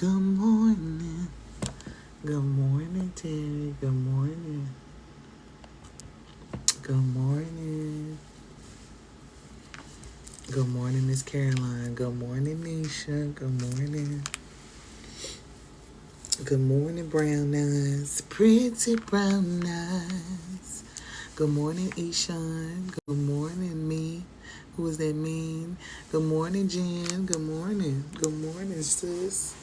Good morning. Good morning, Terry. Good morning. Good morning. Good morning, Miss Caroline. Good morning, Nisha. Good morning. Good morning, brown eyes. Pretty brown eyes. Good morning, Eshawn. Good morning, me. Who is that mean? Good morning, Jen. Good morning. Good morning, sis.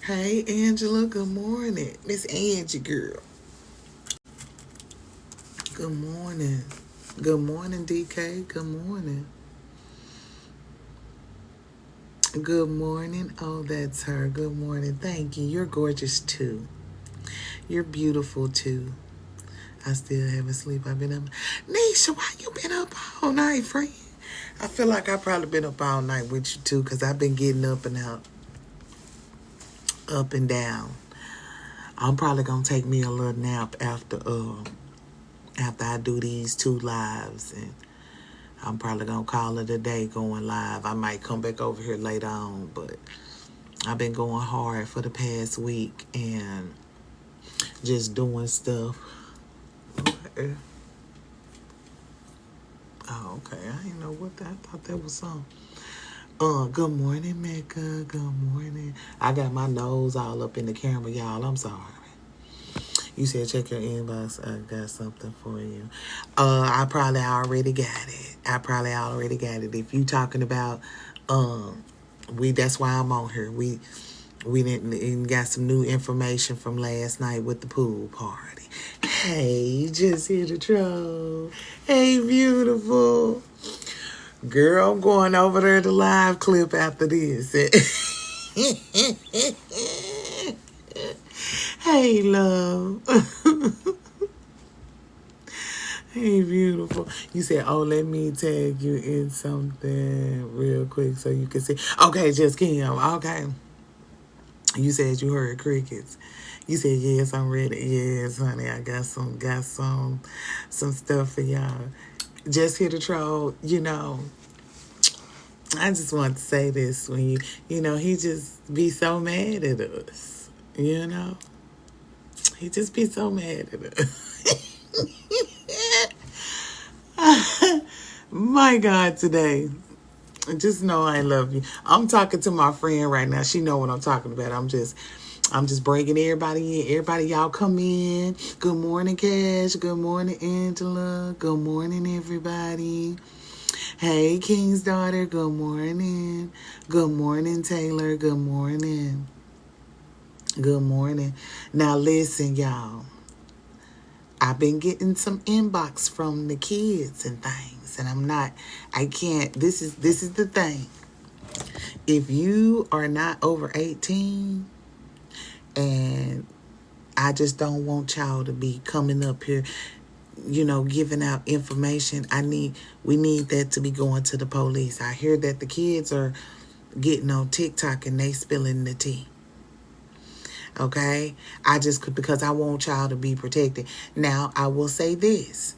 Hey, Angela. Good morning. Miss Angie, girl. Good morning. Good morning, DK. Good morning. Good morning. Oh, that's her. Good morning. Thank you. You're gorgeous too. You're beautiful too. I still haven't sleep. I've been up. Nisha, why you been up all night, friend? I feel like I probably been up all night with you too, because I've been getting up and out, up and down. I'm probably gonna take me a little nap after I do these 2 lives, and I'm probably gonna call it a day going live. I might come back over here later on, but I've been going hard for the past week and just doing stuff. Okay. Oh, okay. I didn't know what that. I thought that was something. Good morning, Mecca. Good morning. I got my nose all up in the camera, y'all. I'm sorry. You said check your inbox. I got something for you. I probably already got it. If you talking about, that's why I'm on here. We didn't got some new information from last night with the pool party. Hey, just here to troll. Hey, beautiful. Girl, I'm going over there to live clip after this. Hey, love. Hey, beautiful. You said, oh, let me tag you in something real quick so you can see. Okay, just Kim. Okay. You said you heard crickets. You said, yes, I'm ready. Yes, honey, I got some stuff for y'all. Just here to troll, I just want to say this when he just be so mad at us, He just be so mad at us. My God, today. Just know I love you. I'm talking to my friend right now. She know what I'm talking about. I'm just bringing everybody in. Everybody, y'all come in. Good morning, Cash. Good morning, Angela. Good morning, everybody. Hey, King's daughter. Good morning. Good morning, Taylor. Good morning. Good morning. Now listen, y'all. I've been getting some inbox from the kids and things, and this is the thing. If you are not over 18, and I just don't want y'all to be coming up here, giving out information. We need that to be going to the police. I hear that the kids are getting on TikTok and they spilling the tea. Okay? Because I want y'all to be protected. Now, I will say this.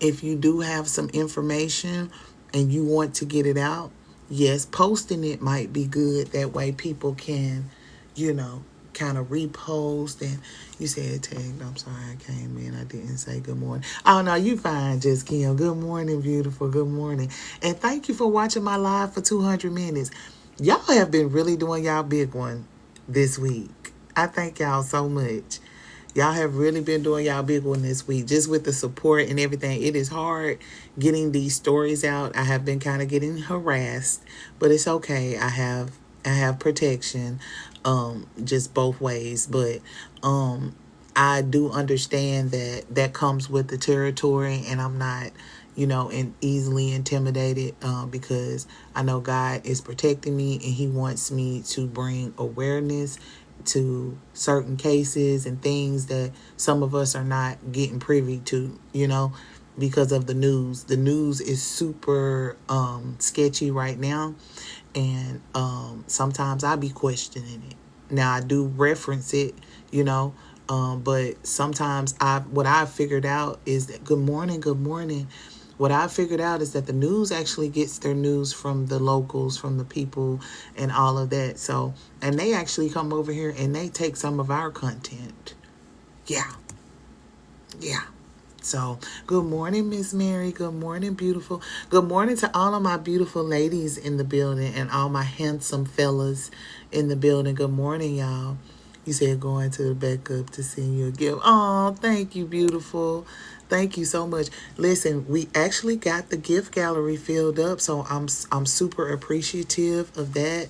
If you do have some information and you want to get it out, yes, posting it might be good. That way people can, kind of repost. And you said tagged. I'm sorry, I came in. I didn't say good morning. Oh, no, you fine, just Kim. Good morning, beautiful. Good morning. And thank you for watching my live for 200 minutes. Y'all have been really doing y'all big one this week. I thank y'all so much. Y'all have really been doing y'all big one this week, just with the support and everything. It is hard getting these stories out. I have been kind of getting harassed, but it's okay. I have protection, just both ways. But I do understand that comes with the territory, and I'm not, easily intimidated, because I know God is protecting me, and He wants me to bring awareness to certain cases and things that some of us are not getting privy to, because of the news. The news is super sketchy right now, and sometimes I be questioning it. Now I do reference it, but sometimes what I've figured out is that good morning, what I figured out is that the news actually gets their news from the locals, from the people and all of that. So, and they actually come over here and they take some of our content. Yeah. Yeah. So, good morning, Miss Mary. Good morning, beautiful. Good morning to all of my beautiful ladies in the building and all my handsome fellas in the building. Good morning, y'all. You said going to the backup to send you a gift. Oh, thank you, beautiful. Thank you so much. Listen, we actually got the gift gallery filled up, so I'm super appreciative of that.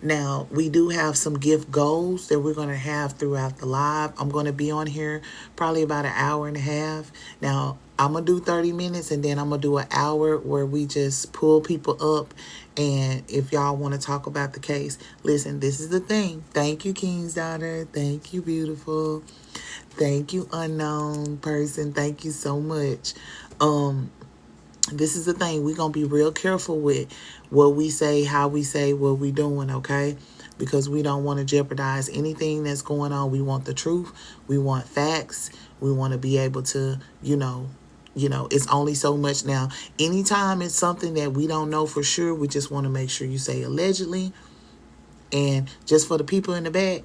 Now we do have some gift goals that we're going to have throughout the live. I'm going to be on here probably about an hour and a half. Now I'm going to do 30 minutes and then I'm going to do an hour where we just pull people up. And if y'all want to talk about the case, listen, this is the thing. Thank you, King's daughter. Thank you, beautiful. Thank you, unknown person. Thank you so much. This is the thing. We're going to be real careful with what we say, how we say, what we doing, okay? Because we don't want to jeopardize anything that's going on. We want the truth. We want facts. We want to be able to, you know, it's only so much. Now, anytime it's something that we don't know for sure, we just want to make sure you say allegedly. And just for the people in the back,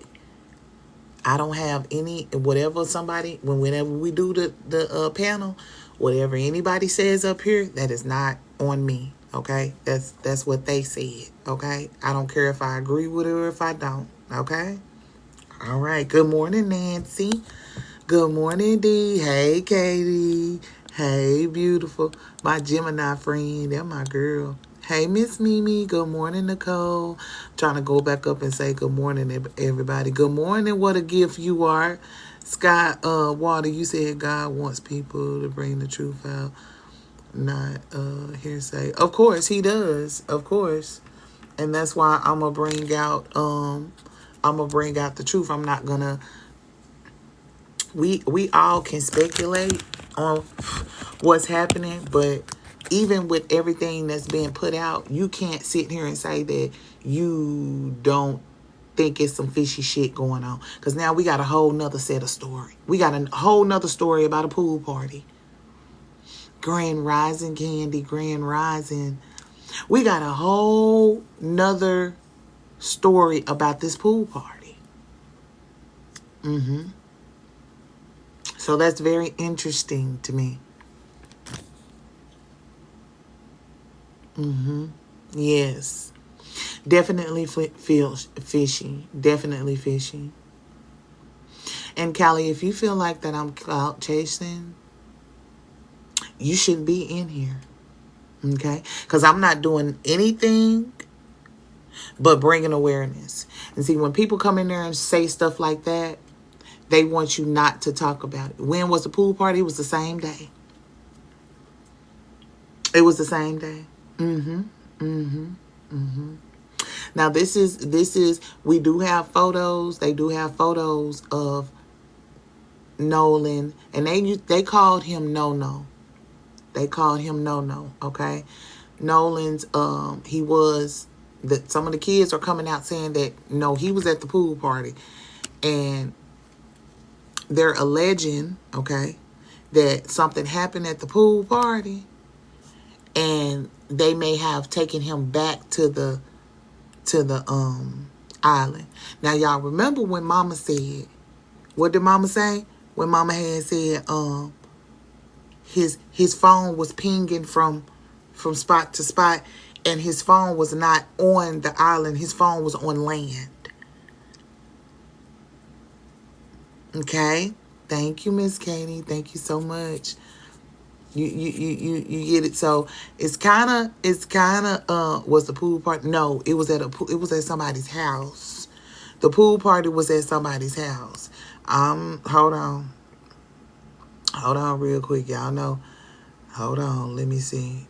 I don't have any, whatever somebody, whenever we do the panel, whatever anybody says up here, that is not on me, okay? That's what they said, okay? I don't care if I agree with it or if I don't, okay? All right. Good morning, Nancy. Good morning, Dee. Hey, Katie. Hey, beautiful. My Gemini friend. They're my girl. Hey, Miss Mimi. Good morning, Nicole. Trying to go back up and say good morning, everybody. Good morning. What a gift you are. Scott Water, you said God wants people to bring the truth out, not hearsay. Of course, he does. Of course. And that's why I'm gonna bring out the truth. I'm not gonna we all can speculate on what's happening, but even with everything that's being put out, you can't sit here and say that you don't think it's some fishy shit going on. Because now we got a whole nother set of story. We got a whole nother story about a pool party. Grand Rising, Candy, Grand Rising. We got a whole nother story about this pool party. So that's very interesting to me. Yes. Definitely feels fishy. Definitely fishy. And Callie, if you feel like that I'm clout chasing, you shouldn't be in here. Okay? Because I'm not doing anything but bringing awareness. And see, when people come in there and say stuff like that, they want you not to talk about it. When was the pool party? It was the same day. It was the same day. Now this is we do have photos. They do have photos of Nolan, and they called him No. They called him No. Okay, Nolan's he was that some of the kids are coming out saying that no, he was at the pool party, and they're alleging, okay, that something happened at the pool party, and they may have taken him back to the island. Now y'all remember when Mama said, what did Mama say? When Mama had said his phone was pinging from spot to spot, and his phone was not on the island, his phone was on land. Okay? Thank you, Miss Katie. Thank you so much. You get it. So it's kind of was the pool party? No, it was at somebody's house. The pool party was at somebody's house. Hold on real quick, y'all know. Hold on, let me see.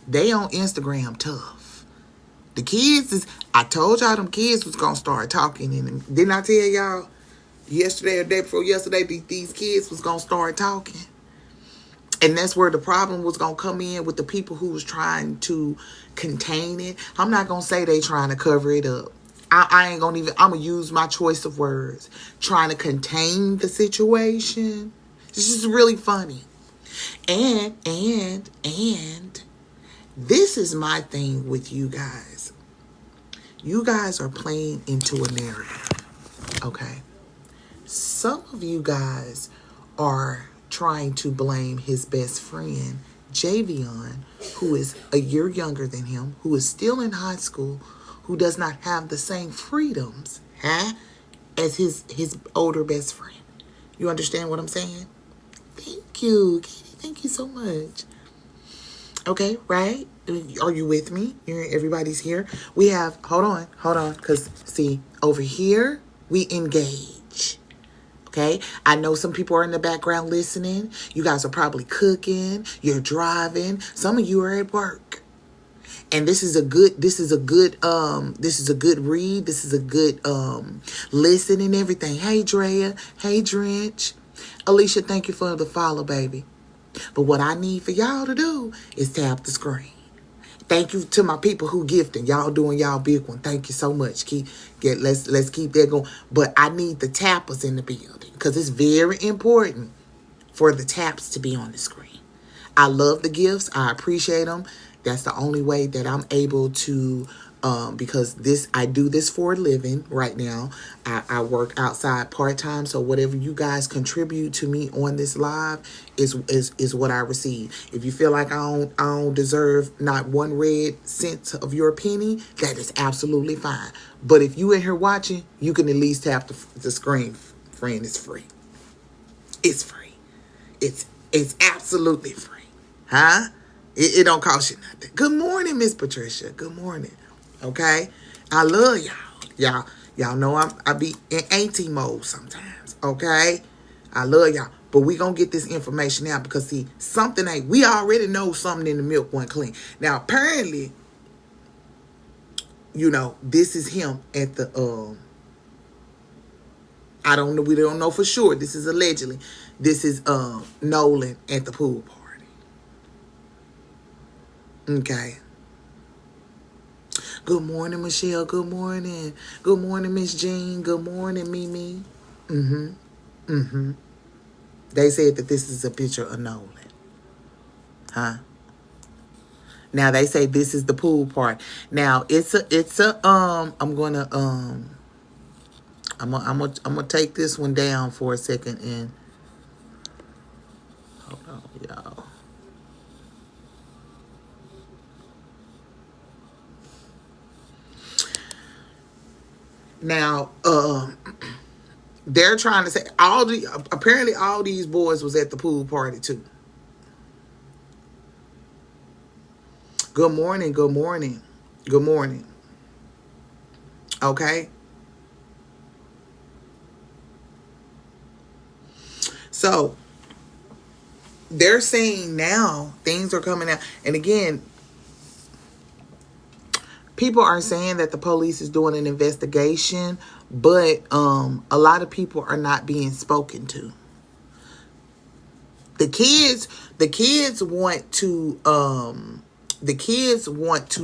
They on Instagram tough. The kids I told y'all them kids was gonna start talking, and didn't I tell y'all yesterday or day before yesterday these kids was gonna start talking? And that's where the problem was going to come in with the people who was trying to contain it. I'm not going to say they trying to cover it up. I ain't going to even, I'm going to use my choice of words. Trying to contain the situation. This is really funny. And this is my thing with you guys. You guys are playing into a narrative, okay? Some of you guys are trying to blame his best friend, Javion, who is a year younger than him, who is still in high school, who does not have the same freedoms, as his older best friend. You understand what I'm saying? Thank you, Katie. Thank you so much. Okay, right? Are you with me? Everybody's here. We have, hold on. Because, see, over here, we engage. Okay? I know some people are in the background listening. You guys are probably cooking. You're driving. Some of you are at work. And this is a good read. This is a good listen and everything. Hey, Drea. Hey, Drench. Alicia, thank you for the follow, baby. But what I need for y'all to do is tap the screen. Thank you to my people who gifting. Y'all doing y'all big one. Thank you so much. Let's keep that going. But I need the tappers in the building because it's very important for the taps to be on the screen. I love the gifts. I appreciate them. That's the only way that I'm able to, because I do this for a living right now. I work outside part-time, so whatever you guys contribute to me on this live is what I receive. If you feel like I don't deserve not one red cent of your penny, that is absolutely fine. But if you in here watching, you can at least tap the screen. Friend, it's free. It's free. It's absolutely free. Huh? It don't cost you nothing. Good morning, Miss Patricia. Good morning. Okay? I love y'all. Y'all know I be in auntie mode sometimes. Okay? I love y'all. But we gonna get this information out because see, we already know something in the milk wasn't clean. Now apparently, this is him at the I don't know, we don't know for sure. This is allegedly. This is Nolan at the pool party. Okay. Good morning, Michelle. Good morning. Good morning, Miss Jean. Good morning, Mimi. They said that this is a picture of Nolan. Huh? Now they say this is the pool part. Now I'm gonna take this one down for a second and hold on, y'all. Now, they're trying to say apparently all these boys was at the pool party too. Good morning, good morning, good morning. Okay. So, they're saying now things are coming out. And again, people are saying that the police is doing an investigation, but a lot of people are not being spoken to. The kids want to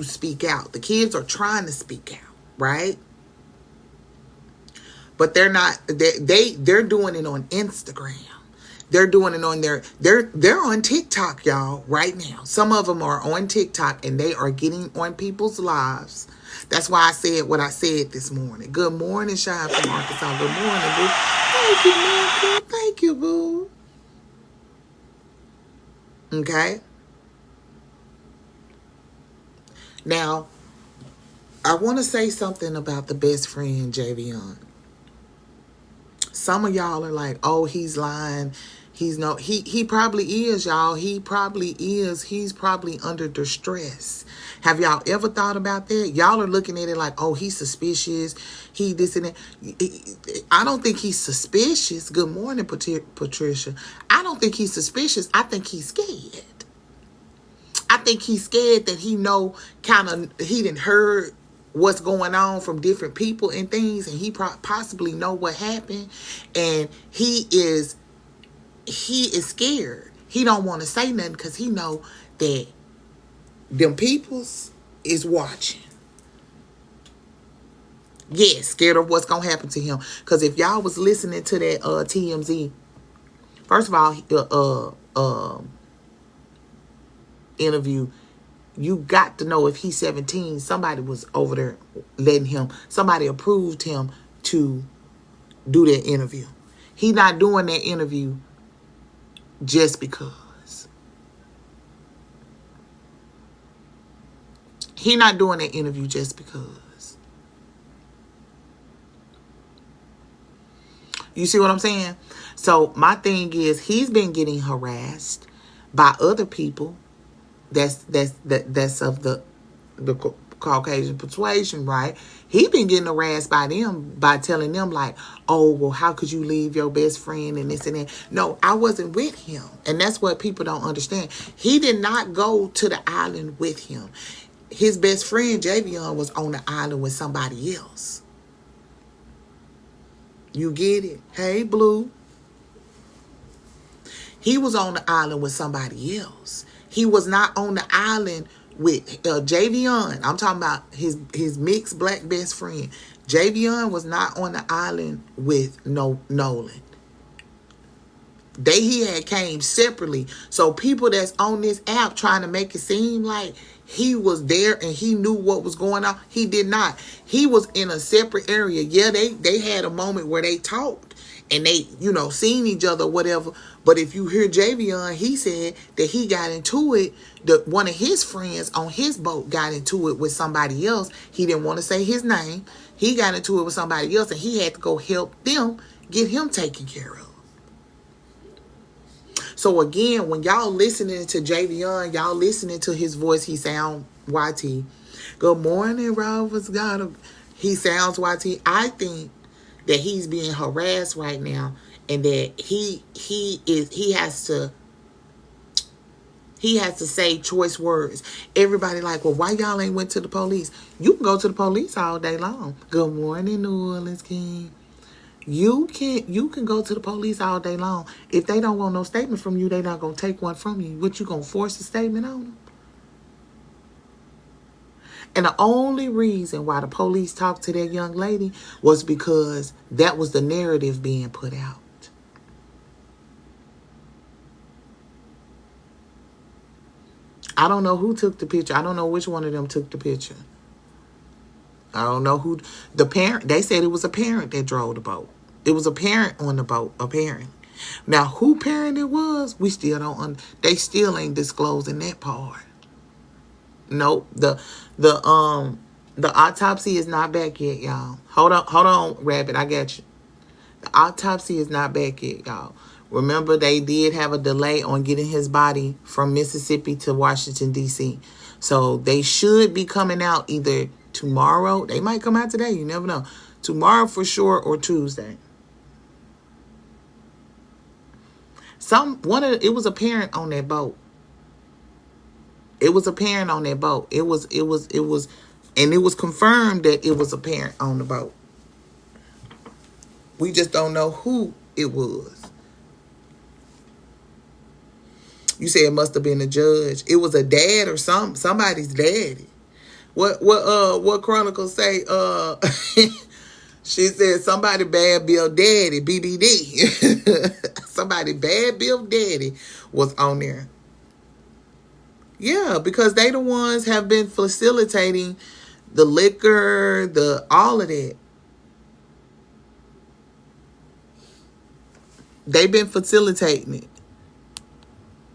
speak out. The kids are trying to speak out, right? But they're not. They're doing it on Instagram. They're doing it on they're on TikTok, y'all, right now. Some of them are on TikTok and they are getting on people's lives. That's why I said what I said this morning. Good morning, Shine from Arkansas. Good morning, boo. Thank you, man. Thank you, boo. Okay. Now, I want to say something about the best friend, Javion. Some of y'all are like, oh, he's lying. He probably is, y'all. He probably is. He's probably under distress. Have y'all ever thought about that? Y'all are looking at it like, oh, he's suspicious. He this and that. I don't think he's suspicious. Good morning, Patricia. I don't think he's suspicious. I think he's scared. I think he's scared that he didn't heard what's going on from different people and things, and he possibly know what happened, and he is scared. He don't want to say nothing because he know that them peoples is watching. Yes, scared of what's gonna happen to him. Because if y'all was listening to that TMZ, first of all, interview, you got to know if he's 17, somebody was over there letting him, somebody approved him to do that interview. He not doing that interview just because. He not doing that interview just because. You see what I'm saying? So my thing is, he's been getting harassed by other people that's of the Caucasian persuasion, right? He been getting harassed by them by telling them like, oh, well, how could you leave your best friend and this and that? No, I wasn't with him. And that's what people don't understand. He did not go to the island with him. His best friend, Javion, was on the island with somebody else. You get it? Hey, Blue. He was on the island with somebody else. He was not on the island with Javion. I'm talking about his mixed black best friend. Javion was not on the island with Nolan. He had came separately. So people that's on this app trying to make it seem like he was there and he knew what was going on. He did not. He was in a separate area. Yeah, they had a moment where they talked and they, seen each other, whatever. But if you hear Javion, he said that he got into it. One of his friends on his boat got into it with somebody else. He didn't want to say his name. He got into it with somebody else and he had to go help them get him taken care of. So again, when y'all listening to Javion, y'all listening to his voice, he sound YT. Good morning, Rovers. God, he sounds YT. I think that he's being harassed right now, and that he has to say choice words. Everybody like, well, why y'all ain't went to the police? You can go to the police all day long. Good morning, New Orleans King. You can go to the police all day long. If they don't want no statement from you, they not gonna take one from you. What, you gonna force a statement on them? And the only reason why the police talked to that young lady was because that was the narrative being put out. I don't know who took the picture. I don't know which one of them took the picture. I don't know who. The parent, they said it was a parent that drove the boat. It was a parent on the boat, apparently. Now, who parent it was, we still don't. They still ain't disclosing that part. Nope. The autopsy is not back yet, y'all. Hold on, Rabbit. I got you. The autopsy is not back yet, y'all. Remember, they did have a delay on getting his body from Mississippi to Washington, D.C. So they should be coming out either tomorrow. They might come out today. You never know. Tomorrow for sure, or Tuesday. It was a parent on that boat. It was a parent on that boat. It was, and it was confirmed that it was a parent on the boat. We just don't know who it was. You say it must have been a judge. It was a dad or somebody's daddy. What Chronicles say? She said somebody bad Bill Daddy, BBD. Somebody bad Bill Daddy was on there. Yeah, because they the ones have been facilitating the liquor, all of that. They've been facilitating it.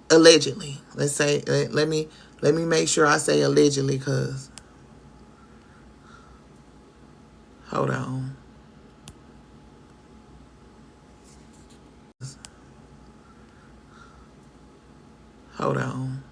Allegedly. Let's say, let me make sure I say allegedly, because hold on. Hold on.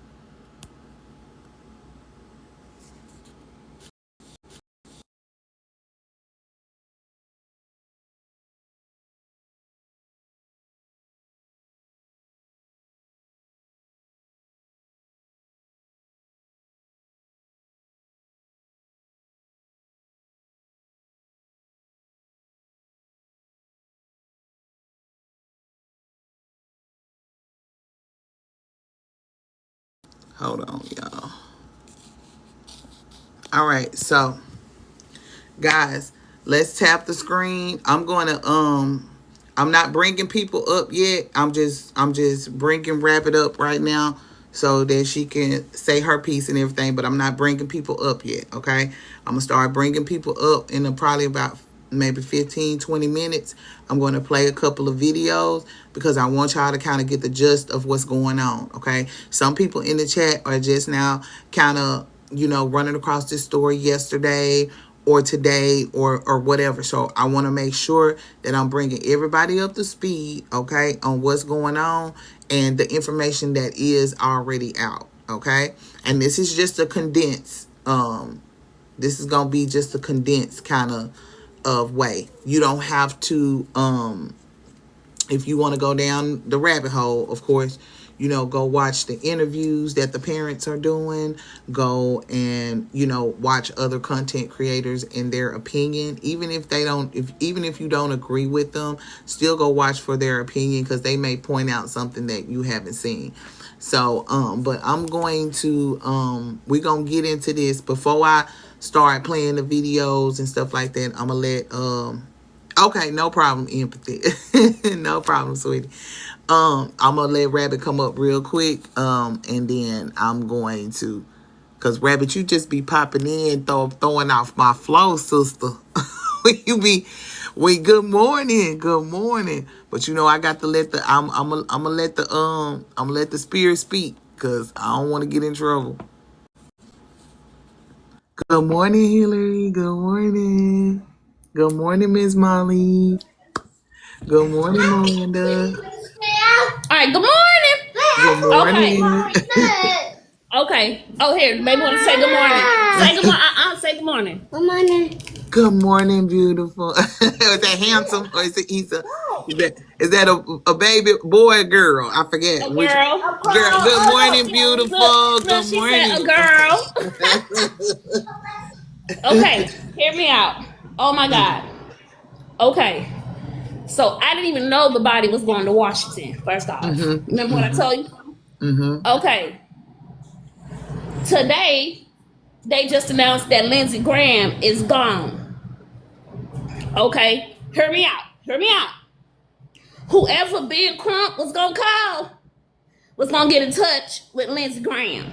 Hold on, y'all. All right, so guys, let's tap the screen. I'm going to I'm not bringing people up yet. I'm just bringing Rabbit up right now so that she can say her piece and everything, but I'm not bringing people up yet, okay? I'm going to start bringing people up in probably about maybe 15, 20 minutes. I'm going to play a couple of videos because I want y'all to kind of get the gist of what's going on, okay? Some people in the chat are just now kind of, you know, running across this story yesterday or today or whatever. So I want to make sure that I'm bringing everybody up to speed, okay, on what's going on and the information that is already out, okay? And this is just a condensed, this is going to be just a condensed kind of way. You don't have to, if you want to go down the rabbit hole, of course, you know, go watch the interviews that the parents are doing. Go and, you know, watch other content creators and their opinion. Even if they don't, even if you don't agree with them, still go watch for their opinion because they may point out something that you haven't seen. So, but I'm going to, we're going to get into this. Before I start playing the videos and stuff like that, I'm going to let, okay, no problem, empathy. No problem, sweetie. I'm gonna let Rabbit come up real quick, and then I'm going to, cause Rabbit, you just be popping in, throwing off my flow, sister. Good morning. But you know, I got to let the, I'm gonna let the spirit speak, cause I don't want to get in trouble. Good morning, Hillary. Good morning. Good morning, Miss Molly. Good morning, Miranda. All right, good morning. Good morning. Okay. Okay. Oh, here, maybe want to say good morning. Say good morning. Say good morning. Good morning. Good morning, beautiful. Is that handsome or is it Isa? Is that a baby boy or girl? I forget. A girl. Girl. Good morning, beautiful. Good She morning. said a girl. Okay, hear me out. Oh my God. Okay. So I didn't even know the body was going to Washington, first off. Remember what I told you? Okay. Today, they just announced that Lindsey Graham is gone. Okay? Hear me out. Whoever Big Crump was going to call was going to get in touch with Lindsey Graham.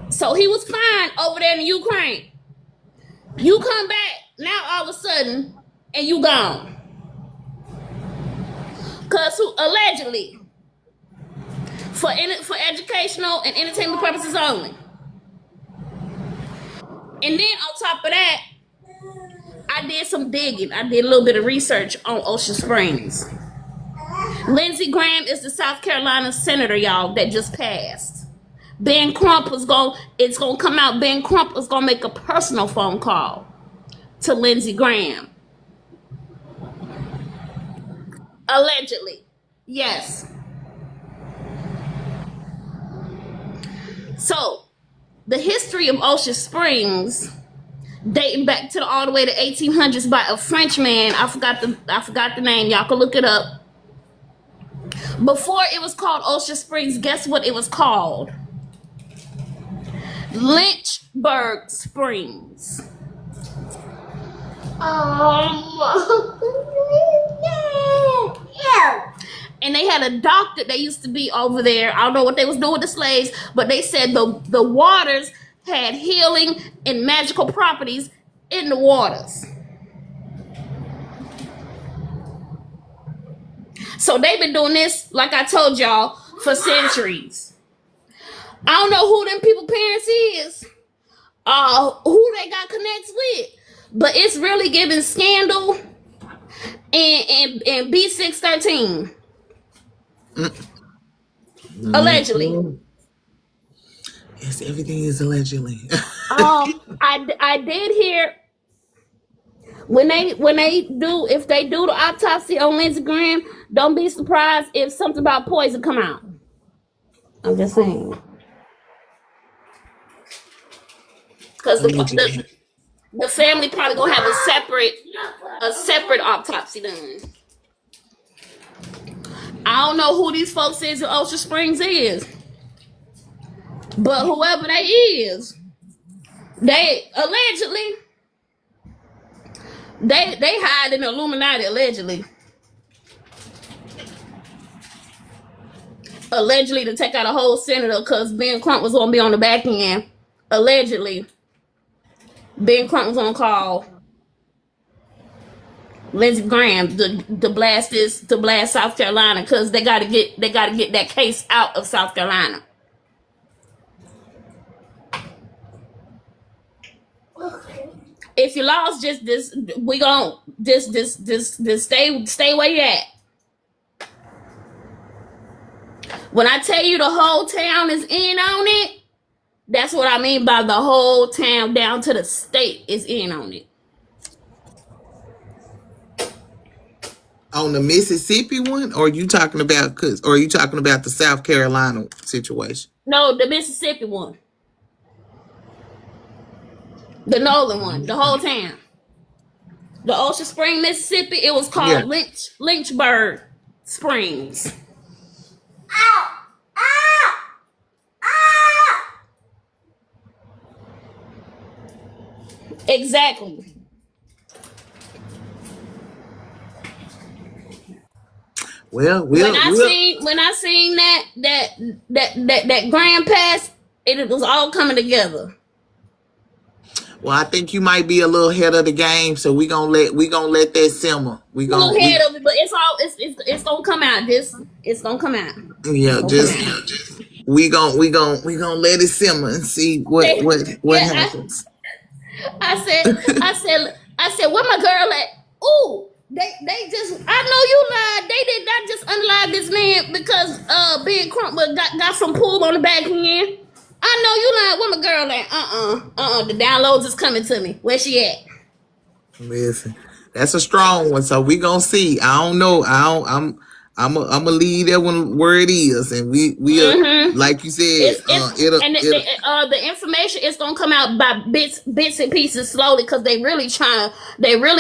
So he was fine over there in Ukraine. You come back now all of a sudden and you gone. Because allegedly, for educational and entertainment purposes only. And then on top of that, I did some digging. I did a little bit of research on Ocean Springs. Lindsey Graham is the South Carolina senator, y'all, that just passed. Ben Crump it's gonna come out. Ben Crump is gonna make a personal phone call to Lindsey Graham. Allegedly. Yes. So, the history of Ocean Springs, dating back to all the way to 1800s by a French man. I forgot the name. Y'all can look it up. Before it was called Ocean Springs, guess what it was called? Lynchburg Springs. And they had a doctor that used to be over there. I don't know what they was doing with the slaves, but they said the waters had healing and magical properties in the waters. So they've been doing this, like I told y'all, for centuries. I don't know who them people parents is, who they got connects with, but it's really giving Scandal and B613. Allegedly. Yes, everything is allegedly. I did hear if they do the autopsy on Lindsey Graham, don't be surprised if something about poison come out. I'm just saying. Because the family probably gonna have a separate autopsy done. I don't know who these folks is in Ocean Springs is, But whoever they is, they allegedly they hide in the Illuminati allegedly to take out a whole senator because Ben Crump was gonna be on the back end. Allegedly, Ben Crump was gonna call Lindsey Graham to blast South Carolina because they gotta get that case out of South Carolina. If you lost, just this, we gon' just stay where you at. When I tell you the whole town is in on it, that's what I mean by the whole town down to the state is in on it. On the Mississippi one, or are you talking about the South Carolina situation? No, the Mississippi one. The Nolan one, the whole town. The Ocean Spring, Mississippi, it was called Lynchburg Springs. Ow! Ow! Ow! Exactly. Well, when I seen that grand pass, it was all coming together. Well, I think you might be a little ahead of the game, so we gonna let that simmer. We gonna ahead of it, but it's gonna come out. It's gonna come out. Yeah, we gonna let it simmer and see what happens. I said, where my girl at? Ooh, they just, I know you lied. They did not just unlive this man because Ben Crump got some pull on the back end. I know you lied. Where my girl at? The downloads is coming to me. Where she at? Listen, that's a strong one. So we gonna see. I don't know. I'm gonna leave that one where it is, and we like you said, the information is gonna come out by bits and pieces slowly because they really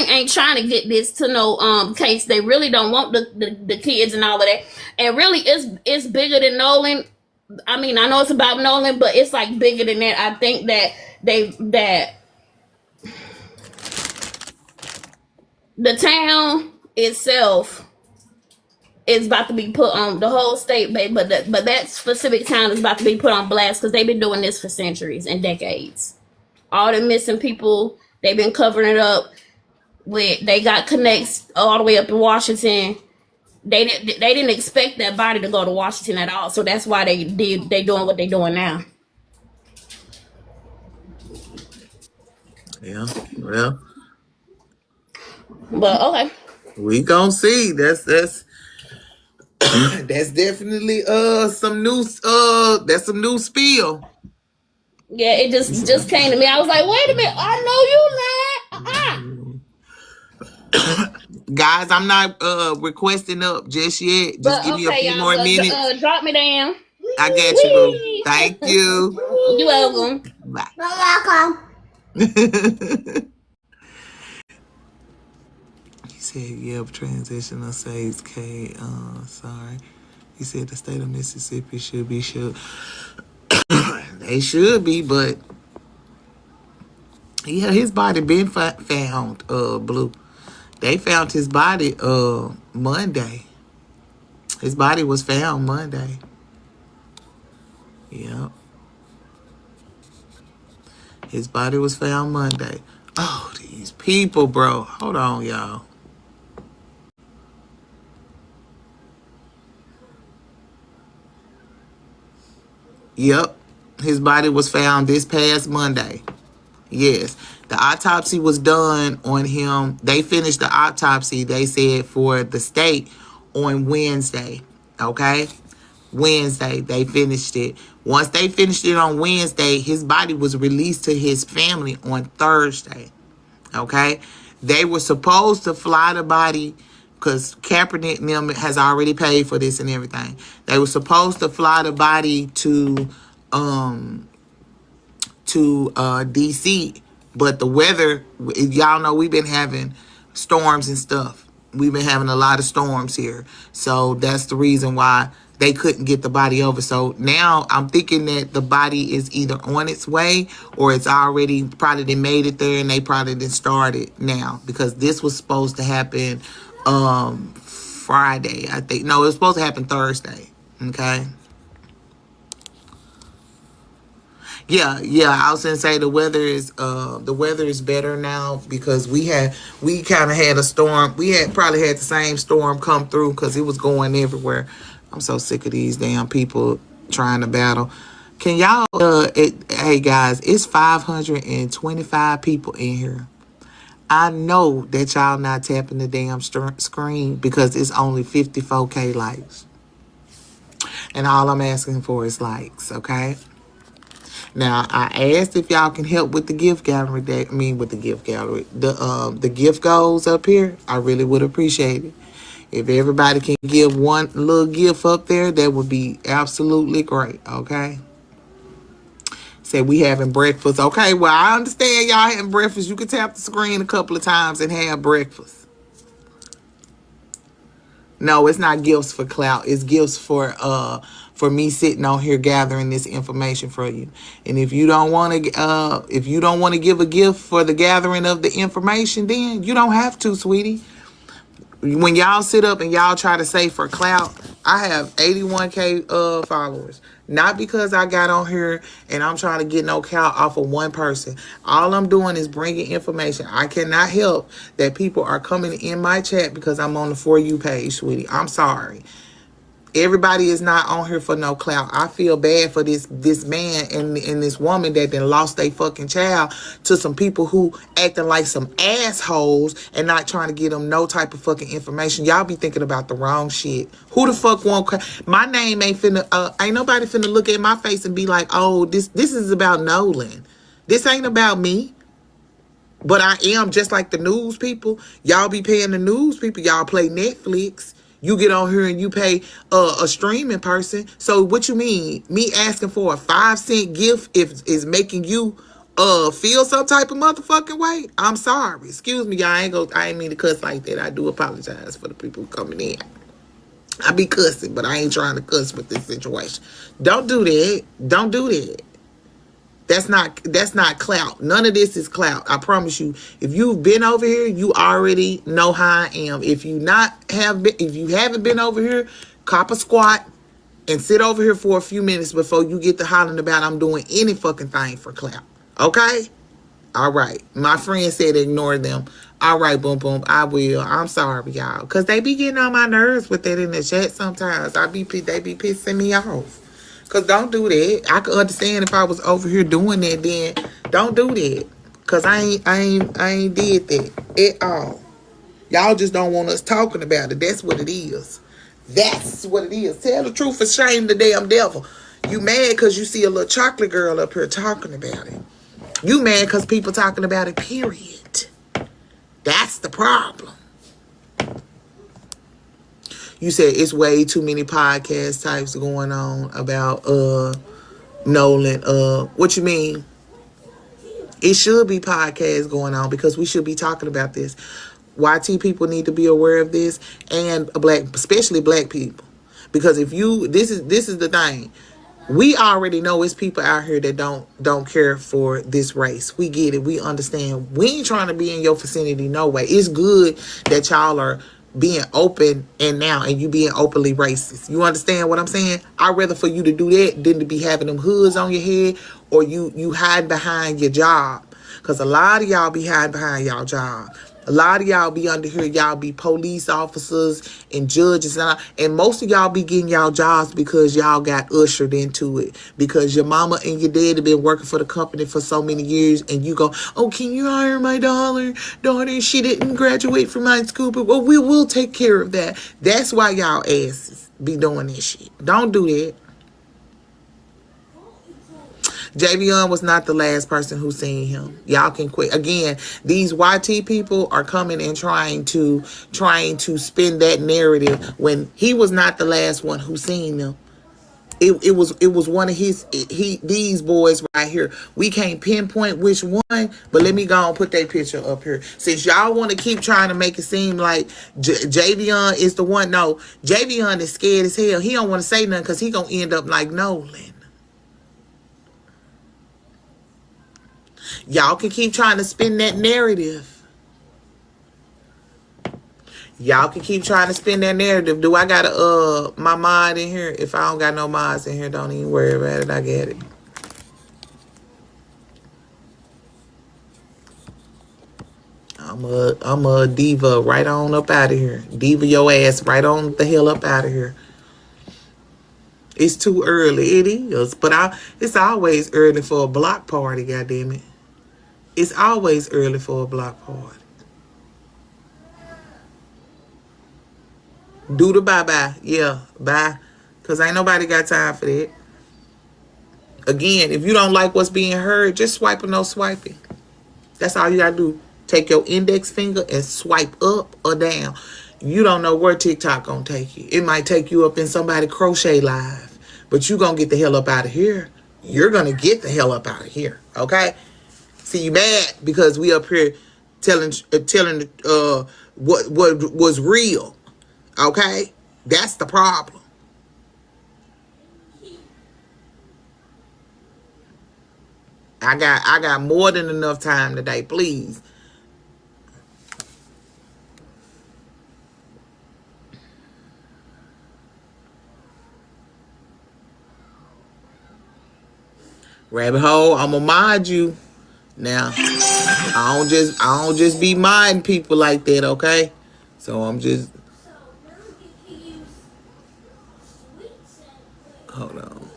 ain't trying to get this to no case. They really don't want the kids and all of that, and really it's bigger than Nolan. I mean, I know it's about Nolan, but it's like bigger than that. I think that the town itself is about to be put on the whole state, but that specific town is about to be put on blast because they've been doing this for centuries and decades. All the missing people, they've been covering it up with. They got connects all the way up in Washington. They didn't expect that body to go to Washington at all, so that's why they doing what they're doing now. Yeah, well, but okay, we gonna see. That's definitely some new that's some new spiel. Yeah, it just came to me. I was like, wait a minute, I know you lied. Guys, I'm not requesting up just yet. Just give me a few more minutes. Drop me down. I got you, boo. Thank you. You're welcome. Bye. You're welcome. He said, yep, transitional saves K. Sorry. He said the state of Mississippi should be shook. They should be, but yeah, his body been found, Blue. They found his body Monday. His body was found Monday. Yep. His body was found Monday. Oh, these people, bro. Hold on, y'all. Yep. His body was found this past Monday. Yes. The autopsy was done on him. They finished the autopsy, they said, for the state on Wednesday. Okay? Wednesday, they finished it. Once they finished it on Wednesday, his body was released to his family on Thursday. Okay? They were supposed to fly the body because Kaepernick and them has already paid for this and everything. They were supposed to fly the body to DC, but the weather, y'all know we've been having storms and stuff. We've been having a lot of storms here, so that's the reason why they couldn't get the body over. So now I'm thinking that the body is either on its way or it's already probably they made it there and they probably didn't start it now, because this was supposed to happen Friday, I think. No, it was supposed to happen Thursday. Okay. Yeah, I was gonna say the weather is better now, because we kind of had a storm. We had probably had the same storm come through because it was going everywhere. I'm so sick of these damn people trying to battle. Can y'all hey guys, it's 525 people in here. I know that y'all not tapping the damn screen because it's only 54K likes. And all I'm asking for is likes, okay? Now, I asked if y'all can help with the gift gallery. The gift goals up here. I really would appreciate it. If everybody can give one little gift up there, that would be absolutely great, okay? Say we having breakfast. Okay, well, I understand y'all having breakfast. You can tap the screen a couple of times and have breakfast. No, it's not gifts for clout. It's gifts for me sitting on here gathering this information for you. And if you don't want to give a gift for the gathering of the information, then you don't have to, sweetie. When y'all sit up and y'all try to say for clout, I have 81K followers. Not because I got on here and I'm trying to get no clout off of one person. All I'm doing is bringing information. I cannot help that people are coming in my chat because I'm on the For You page, sweetie. I'm sorry. Everybody is not on here for no clout. I feel bad for this man and this woman that then lost their fucking child to some people who acting like some assholes and not trying to get them no type of fucking information. Y'all be thinking about the wrong shit. Who the fuck want my name ain't nobody finna look at my face and be like, oh, this is about Nolan. This ain't about me. But I am just like the news people. Y'all be paying the news people. Y'all play Netflix. You get on here and you pay a streaming person. So what you mean? Me asking for a 5-cent gift is making you feel some type of motherfucking way? I'm sorry. Excuse me, y'all. I ain't mean to cuss like that. I do apologize for the people coming in. I be cussing, but I ain't trying to cuss with this situation. Don't do that. Don't do that. That's not clout. None of this is clout. I promise you. If you've been over here, you already know how I am. If you haven't been over here, cop a squat and sit over here for a few minutes before you get to hollering about I'm doing any fucking thing for clout. Okay? All right. My friend said ignore them. All right, boom, boom. I will. I'm sorry, y'all. Because they be getting on my nerves with that in the chat sometimes. They be pissing me off. Because don't do that. I could understand if I was over here doing that, then don't do that. Because I ain't did that at all. Y'all just don't want us talking about it. That's what it is. That's what it is. Tell the truth and shame the damn devil. You mad because you see a little chocolate girl up here talking about it. You mad because people talking about it, period. That's the problem. You said it's way too many podcast types going on about Nolan. What you mean? It should be podcasts going on because we should be talking about this. YT people need to be aware of this, and especially black people. Because if you this is the thing. We already know it's people out here that don't care for this race. We get it. We understand. We ain't trying to be in your vicinity no way. It's good that y'all are being open and you being openly racist. You understand what I'm saying? I'd rather for you to do that than to be having them hoods on your head or you hide behind your job. Because a lot of y'all be hiding behind y'all job. A lot of y'all be under here. Y'all be police officers and judges. And most of y'all be getting y'all jobs because y'all got ushered into it. Because your mama and your dad have been working for the company for so many years. And you go, oh, can you hire my daughter? She didn't graduate from high school. But well, we will take care of that. That's why y'all asses be doing this shit. Don't do that. Javion was not the last person who seen him. Y'all can quit. Again, these YT people are coming and trying to spin that narrative when he was not the last one who seen them. it was one of these boys right here. We can't pinpoint which one, but let me go and put that picture up here. Since y'all want to keep trying to make it seem like Javion is the one, no, Javion is scared as hell. He don't want to say nothing because he gonna end up like Nolan. Y'all can keep trying to spin that narrative. Y'all can keep trying to spin that narrative. Do I got my mod in here? If I don't got no mods in here, don't even worry about it. I get it. I'm a diva right on up out of here. Diva your ass right on the hell up out of here. It's too early. It is. But it's always early for a block party, goddammit. It's always early for a block party. Do the bye-bye. Yeah, bye. Because ain't nobody got time for that. Again, if you don't like what's being heard, just swipe or no swiping. That's all you got to do. Take your index finger and swipe up or down. You don't know where TikTok going to take you. It might take you up in somebody crochet live. But you going to get the hell up out of here. You're going to get the hell up out of here. Okay? See, you mad because we up here telling what was real. Okay? That's the problem. I got more than enough time today, please. Rabbit hole, I'ma mod you. Now, I don't just be modding people like that, okay? So I'm just hold on.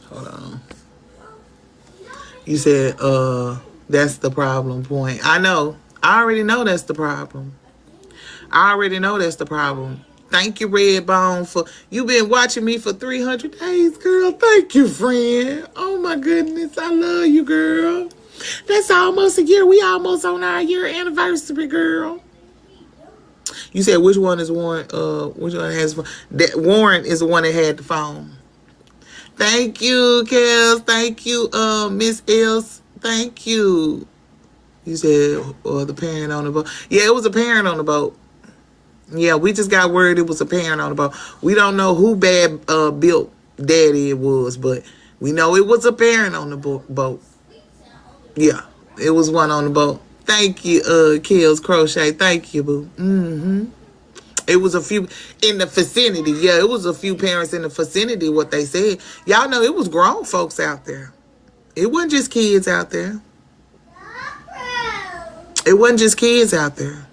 Hold on. You said, that's the problem point. I know. I already know that's the problem. I already know that's the problem. Thank you, Redbone, for you been watching me for 300 days, girl. Thank you, friend. Oh my goodness, I love you, girl. That's almost a year. We almost on our year anniversary, girl. You said which one is Warren? Which one has that? Warren is the one that had the phone. Thank you, Kels. Thank you, Miss Els. Thank you. You said, or the parent on the boat. Yeah, it was a parent on the boat. Yeah, we just got word it was a parent on the boat. We don't know who bad built daddy it was, but we know it was a parent on the boat. Yeah, it was one on the boat. Thank you, Kills Crochet. Thank you, boo. Mm-hmm. It was a few in the vicinity. Yeah, it was a few parents in the vicinity, what they said. Y'all know it was grown folks out there. It wasn't just kids out there. It wasn't just kids out there.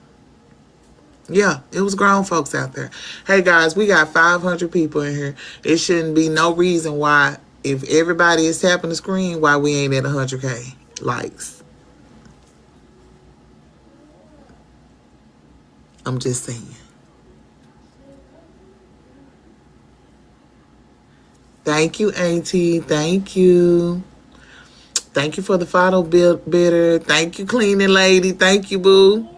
Yeah, it was grown folks out there. Hey, guys, we got 500 people in here. It shouldn't be no reason why, if everybody is tapping the screen, why we ain't at 100K likes. I'm just saying. Thank you, Auntie. Thank you. Thank you for the photo bidder. Thank you, cleaning lady. Thank you, boo.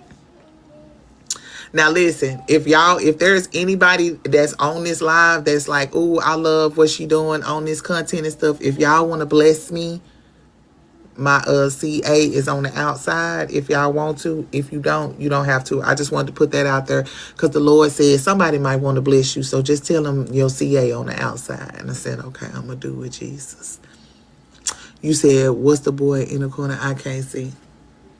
Now listen, if there's anybody that's on this live that's like, ooh, I love what she doing on this content and stuff. If y'all want to bless me, my CA is on the outside. If y'all want to, if you don't have to. I just wanted to put that out there because the Lord said somebody might want to bless you. So just tell them your CA on the outside. And I said, okay, I'm gonna do it, Jesus. You said, what's the boy in the corner? I can't see.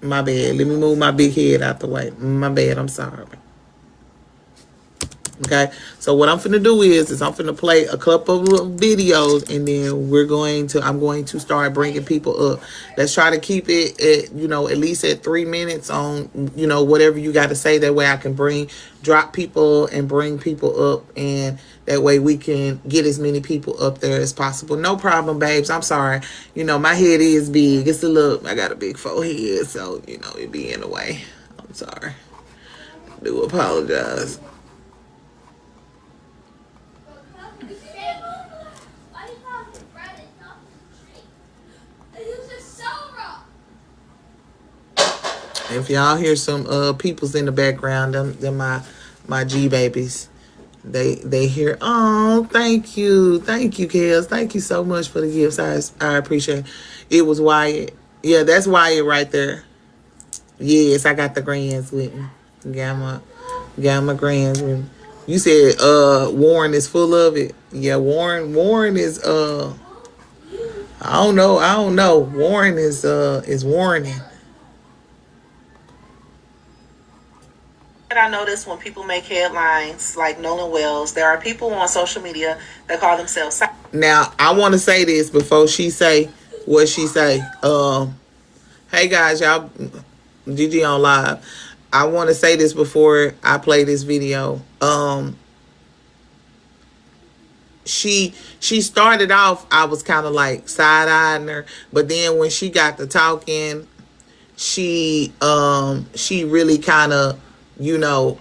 My bad. Let me move my big head out the way. My bad. I'm sorry. Okay, so what I'm finna do is I'm finna play a couple of videos, and then I'm going to start bringing people up. Let's try to keep it at, at least at 3 minutes on, whatever you got to say. That way I can drop people and bring people up, and that way we can get as many people up there as possible. No problem, babes. I'm sorry. My head is big. I got a big forehead, so, it be in the way. I'm sorry. I do apologize. If y'all hear some peoples in the background, them my G babies. They hear, oh, thank you, Kels, thank you so much for the gifts. I appreciate it. It was Wyatt. Yeah, that's Wyatt right there. Yes, I got the grands with me. Got my grands with me. You said Warren is full of it. Yeah, Warren is I don't know. Warren is warning. I notice when people make headlines like Nolan Wells, there are people on social media that call themselves. Now, I want to say this before she say what she say. Hey guys, y'all, GG on live. I want to say this before I play this video. She started off, I was kind of like side-eyeing her, but then when she got to talking, she really kind of, you know,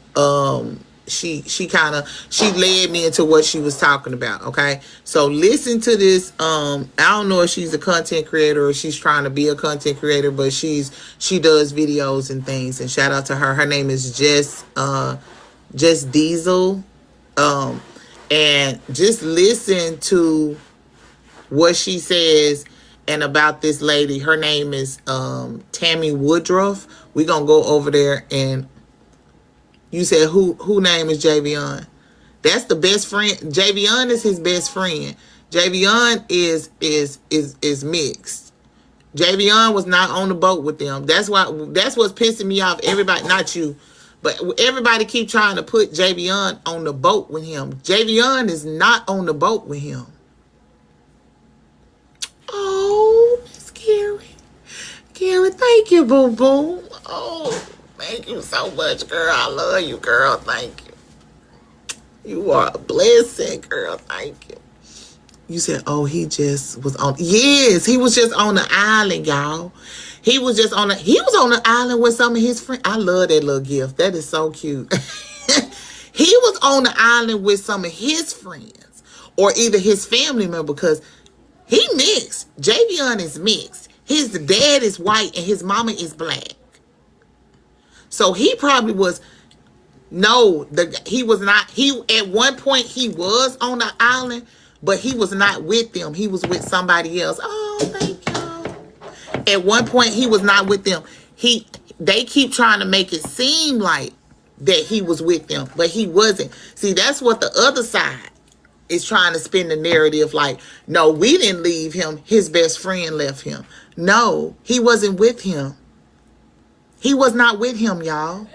she led me into what she was talking about. Okay, so listen to this. I don't know if she's a content creator or she's trying to be a content creator, but she does videos and things, and shout out to her. Her name is Jess Diesel. And just listen to what she says and about this lady. Her name is Tammy Woodruff. We're going to go over there, and you said who name is Javion? That's the best friend. Javion is his best friend. Javion is mixed. Javion was not on the boat with them. That's what's pissing me off. Everybody, not you, but everybody keep trying to put Javion on the boat with him. Javion is not on the boat with him. Oh, Miss Carrie. Carrie, thank you, boo-boo. Oh, thank you so much, girl. I love you, girl. Thank you. You are a blessing, girl. Thank you. You said, oh, he just was on. Yes, he was just on the island, y'all. He was on the island with some of his friends. I love that little gift. That is so cute. He was on the island with some of his friends or either his family member, because he mixed. Javion is mixed. His dad is white and his mama is black. So he probably was, he was not. At one point he was on the island, but he was not with them. He was with somebody else. Oh, thank you. At one point, he was not with them. They keep trying to make it seem like that he was with them, but he wasn't. See, that's what the other side is trying to spin the narrative like, no, we didn't leave him. His best friend left him. No, he wasn't with him. He was not with him, y'all.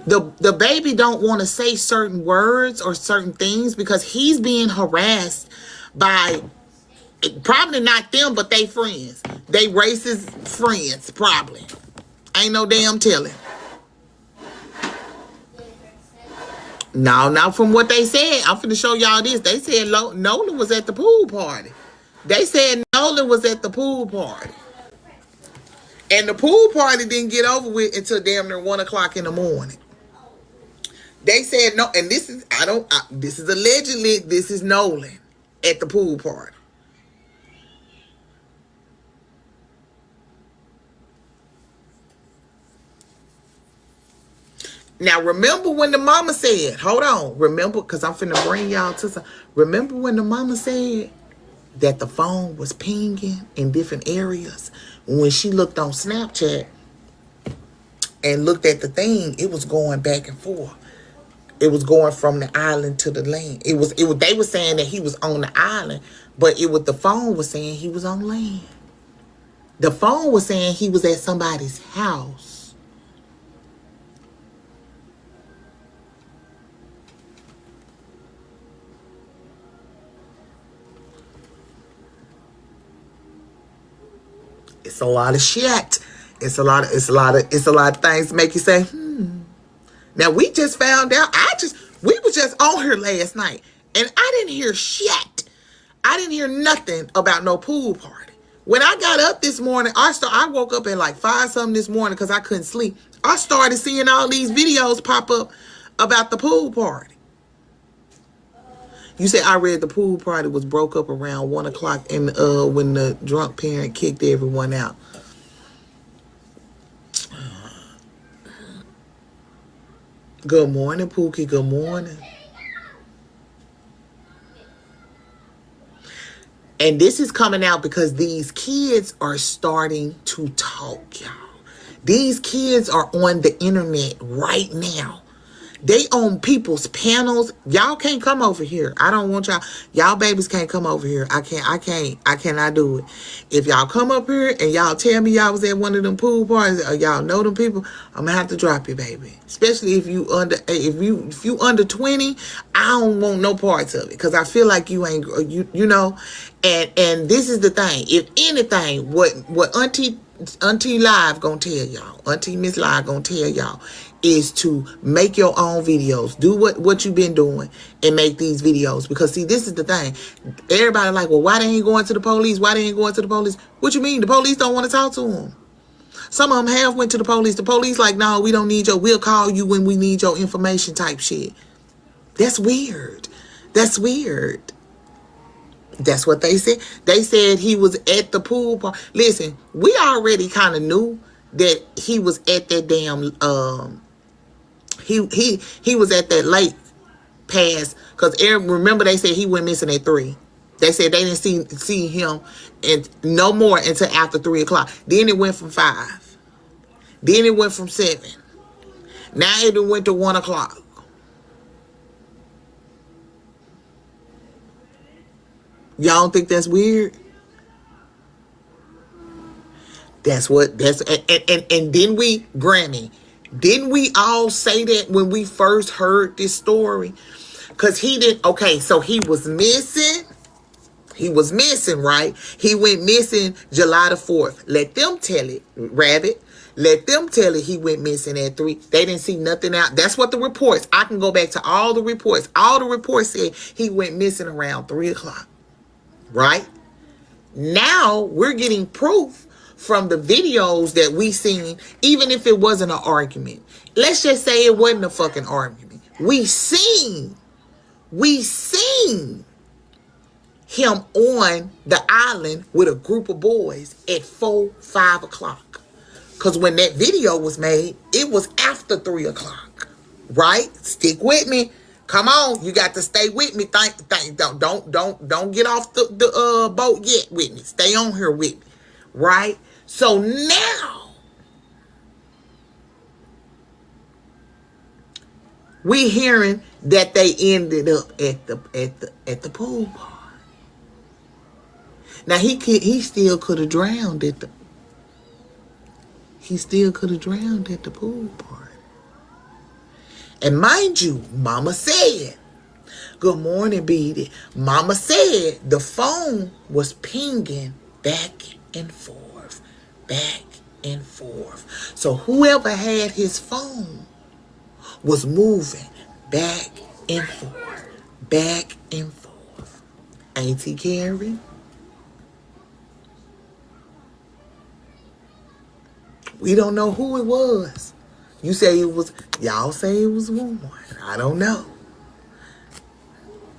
The baby don't want to say certain words or certain things because he's being harassed by probably not them, but they friends. They racist friends, probably. Ain't no damn telling. Now from what they said, I'm finna show y'all this. They said Nolan was at the pool party. They said Nolan was at the pool party. And the pool party didn't get over with until damn near 1 o'clock in the morning. They said no, and this is, this is allegedly, this is Nolan at the pool party. Now, remember when the mama said, hold on, remember, because I'm finna bring y'all to some, remember when the mama said that the phone was pinging in different areas? When she looked on Snapchat and looked at the thing, it was going back and forth. It was going from the island to the land. They were saying that he was on the island, but the phone was saying he was on land. The phone was saying he was at somebody's house. It's a lot of shit. It's a lot of things to make you say, Now we just found out. We was just on here last night, and I didn't hear shit. I didn't hear nothing about no pool party. When I got up this morning, I woke up at like 5 something this morning because I couldn't sleep. I started seeing all these videos pop up about the pool party. You said I read the pool party was broke up around 1 o'clock and when the drunk parent kicked everyone out. Good morning, Pookie. Good morning. And this is coming out because these kids are starting to talk, y'all. These kids are on the internet right now. They on people's panels. Y'all can't come over here. I don't want y'all. Y'all babies can't come over here. I cannot do it. If y'all come up here and y'all tell me y'all was at one of them pool parties or y'all know them people, I'm gonna have to drop you, baby. Especially if you under 20, I don't want no parts of it because I feel like you ain't you know. And this is the thing. If anything, what Auntie Live gonna tell y'all, Auntie Miss Live gonna tell y'all is to make your own videos. Do what you've been doing and make these videos. Because see, this is the thing. Everybody like, well, why they ain't going to the police? Why they ain't going to the police? What you mean? The police don't want to talk to them. Some of them have went to the police. The police like, no, we don't need we'll call you when we need your information type shit. That's weird. That's weird. That's what they said. They said he was at the pool party. Listen, we already kind of knew that he was at that damn he was at that lake pass because remember they said he went missing at 3. They said they didn't see him and no more until after 3 o'clock. Then it went from 5. Then it went from 7. Now it went to 1 o'clock. Y'all don't think that's weird? And then didn't we all say that when we first heard this story? Because so he was missing. He was missing, right? He went missing July the 4th. Let them tell it, Rabbit. Let them tell it he went missing at 3. They didn't see nothing out. That's what the reports. I can go back to all the reports. All the reports said he went missing around 3 o'clock. Right? Now we're getting proof from the videos that we seen, even if it wasn't an argument. Let's just say it wasn't a fucking argument. We seen him on the island with a group of boys at 4-5 o'clock. Because when that video was made, it was after 3 o'clock. Right? Stick with me. Come on, you got to stay with me. Don't get off the boat yet with me. Stay on here with me, right? So now we hearing that they ended up at the pool party. Now he still could have drowned at the pool party. And mind you, Mama said, good morning, Beatty. Mama said the phone was pinging back and forth, back and forth. So whoever had his phone was moving back and forth, back and forth. Auntie Carrie? We don't know who it was. You say it was, y'all say it was one. I don't know.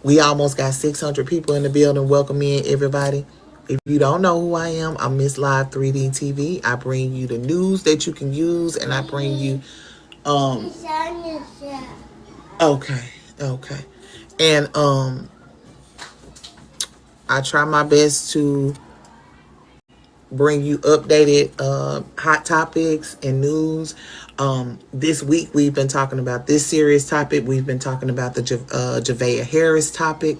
We almost got 600 people in the building. Welcome in, everybody. If you don't know who I am, I'm Mslive3dTv. I bring you the news that you can use, and I bring you, okay. And, I try my best to bring you updated hot topics and news. This week we've been talking about this serious topic. We've been talking about the Javea Harris topic.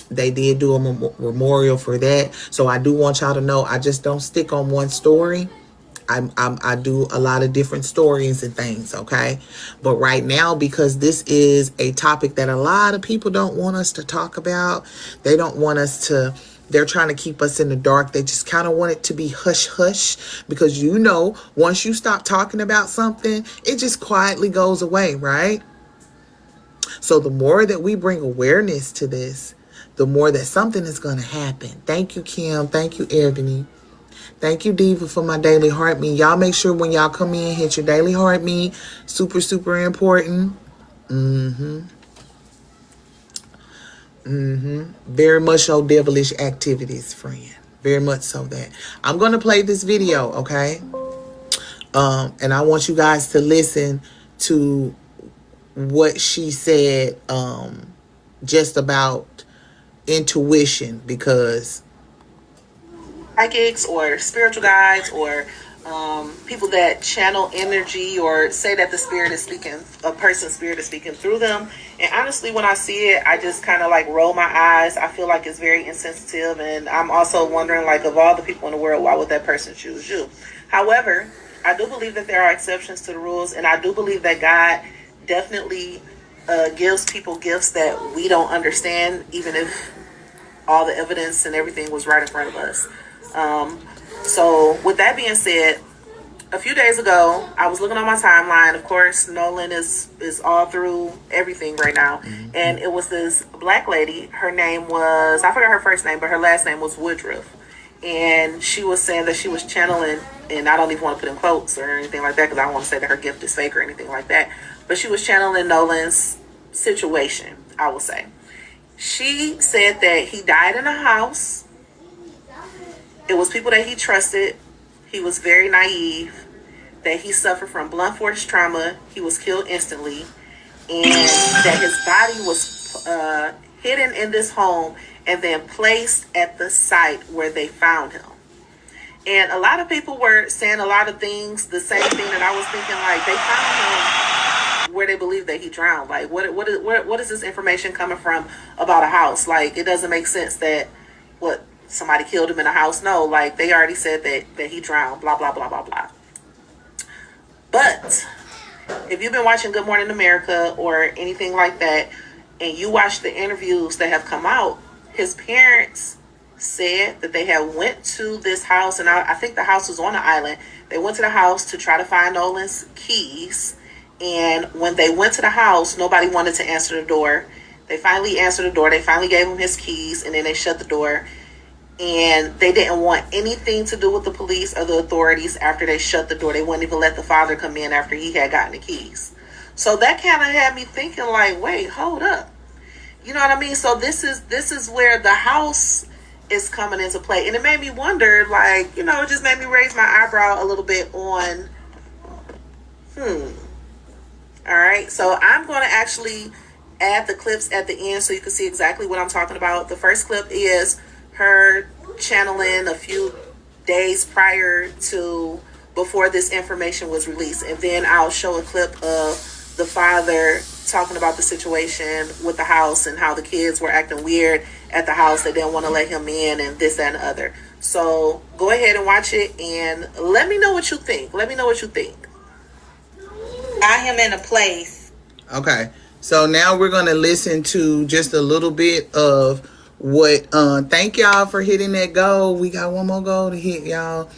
They did do a memorial for that. So I do want y'all to know I just don't stick on one story. I do a lot of different stories and things, okay? But right now, because this is a topic that a lot of people don't want us to talk about, they don't want us to, they're trying to keep us in the dark. They just kind of want it to be hush-hush because, you know, once you stop talking about something, it just quietly goes away, right? So the more that we bring awareness to this, the more that something is going to happen. Thank you, Kim. Thank you, Ebony. Thank you, Diva, for my daily heart meat. Y'all make sure when y'all come in, hit your daily heart meat. Super, super important. Very much so devilish activities, friend. Very much so that. I'm going to play this video, okay? And I want you guys to listen to what she said, just about intuition, because psychics or spiritual guides or people that channel energy or say that the spirit is speaking, a person's spirit is speaking through them. And honestly, when I see it, I just kind of like roll my eyes. I feel like it's very insensitive. And I'm also wondering, like, of all the people in the world, why would that person choose you? However, I do believe that there are exceptions to the rules. And I do believe that God definitely gives people gifts that we don't understand, even if all the evidence and everything was right in front of us. So with that being said, a few days ago, I was looking on my timeline. Of course, Nolan is all through everything right now. And it was this black lady. Her name was, I forgot her first name, but her last name was Woodruff. And she was saying that she was channeling, and I don't even want to put in quotes or anything like that because I don't want to say that her gift is fake or anything like that. But she was channeling Nolan's situation, I will say. She said that he died in a house. It was people that he trusted. He was very naive. That he suffered from blunt force trauma. He was killed instantly. And that his body was hidden in this home and then placed at the site where they found him. And a lot of people were saying a lot of things, the same thing that I was thinking, like, they found him where they believe that he drowned. Like, what is this information coming from about a house? Like, it doesn't make sense that, somebody killed him in a house? No, like, they already said that he drowned, blah, blah, blah, blah, blah. But if you've been watching Good Morning America or anything like that, and you watch the interviews that have come out, his parents said that they had went to this house, and I think the house was on an island. They went to the house to try to find Nolan's keys, and when they went to the house, nobody wanted to answer the door. They finally answered the door. They finally gave him his keys, and then they shut the door. And they didn't want anything to do with the police or the authorities after they shut the door. They wouldn't even let the father come in after he had gotten the keys. So that kind of had me thinking, like, wait, hold up. You know what I mean? So this is where the house is coming into play. And it made me wonder, like, it just made me raise my eyebrow a little bit on, all right. So I'm going to actually add the clips at the end so you can see exactly what I'm talking about. The first clip is her channeling a few days prior to before this information was released. And then I'll show a clip of the father talking about the situation with the house and how the kids were acting weird at the house. They didn't want to let him in and this, that, and the other. So go ahead and watch it and let me know what you think. Let me know what you think. Got him in a place. Okay. So now we're going to listen to just a little bit of what thank y'all for hitting that goal. We got one more goal to hit, y'all.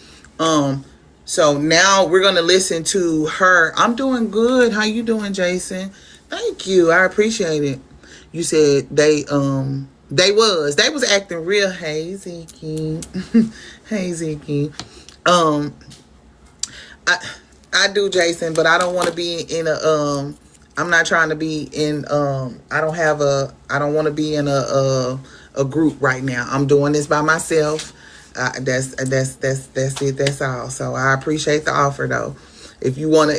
So now we're gonna listen to her. I'm doing good. How you doing, Jason? Thank you. I appreciate it. You said they was acting real hazy. Hey Zeke. I do, Jason, but I don't want to be in a I'm not trying to be in I don't want to be in a group right now. I'm doing this by myself. That's it. That's all. So I appreciate the offer, though. If you wanna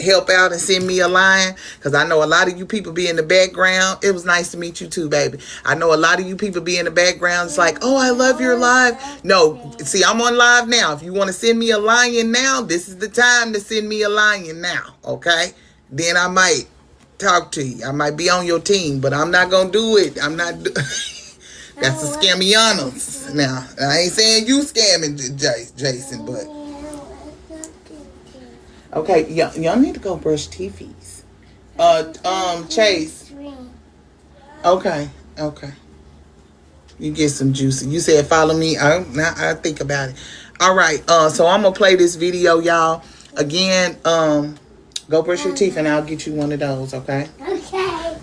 help out and send me a line, because I know a lot of you people be in the background. It was nice to meet you too, baby. I know a lot of you people be in the background. It's like, oh, I love your live. No, see, I'm on live now. If you want to send me a lion now, this is the time to send me a lion now. Okay, then I might talk to you. I might be on your team, but I'm not gonna do it. I'm not. That's a scammianos. Now, I ain't saying you scamming, Jason, but okay, y'all need to go brush teethies. Chase. Okay. You get some juicy. You said follow me. I think about it. All right. So I'm gonna play this video, y'all. Again, go brush your teeth, and I'll get you one of those. Okay. Okay.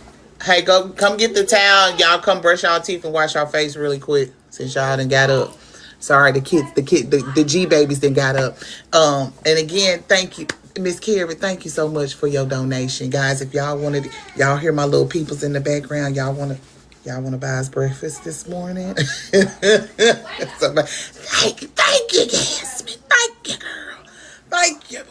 Hey, come get the towel. Y'all come brush y'all teeth and wash y'all face really quick since y'all done got up. Sorry, the G babies done got up. And again, thank you, Miss Carrie. Thank you so much for your donation, guys. If y'all wanted, y'all hear my little peoples in the background. Y'all want to buy us breakfast this morning? Thank you, Jasmine. Thank you, girl. Thank you.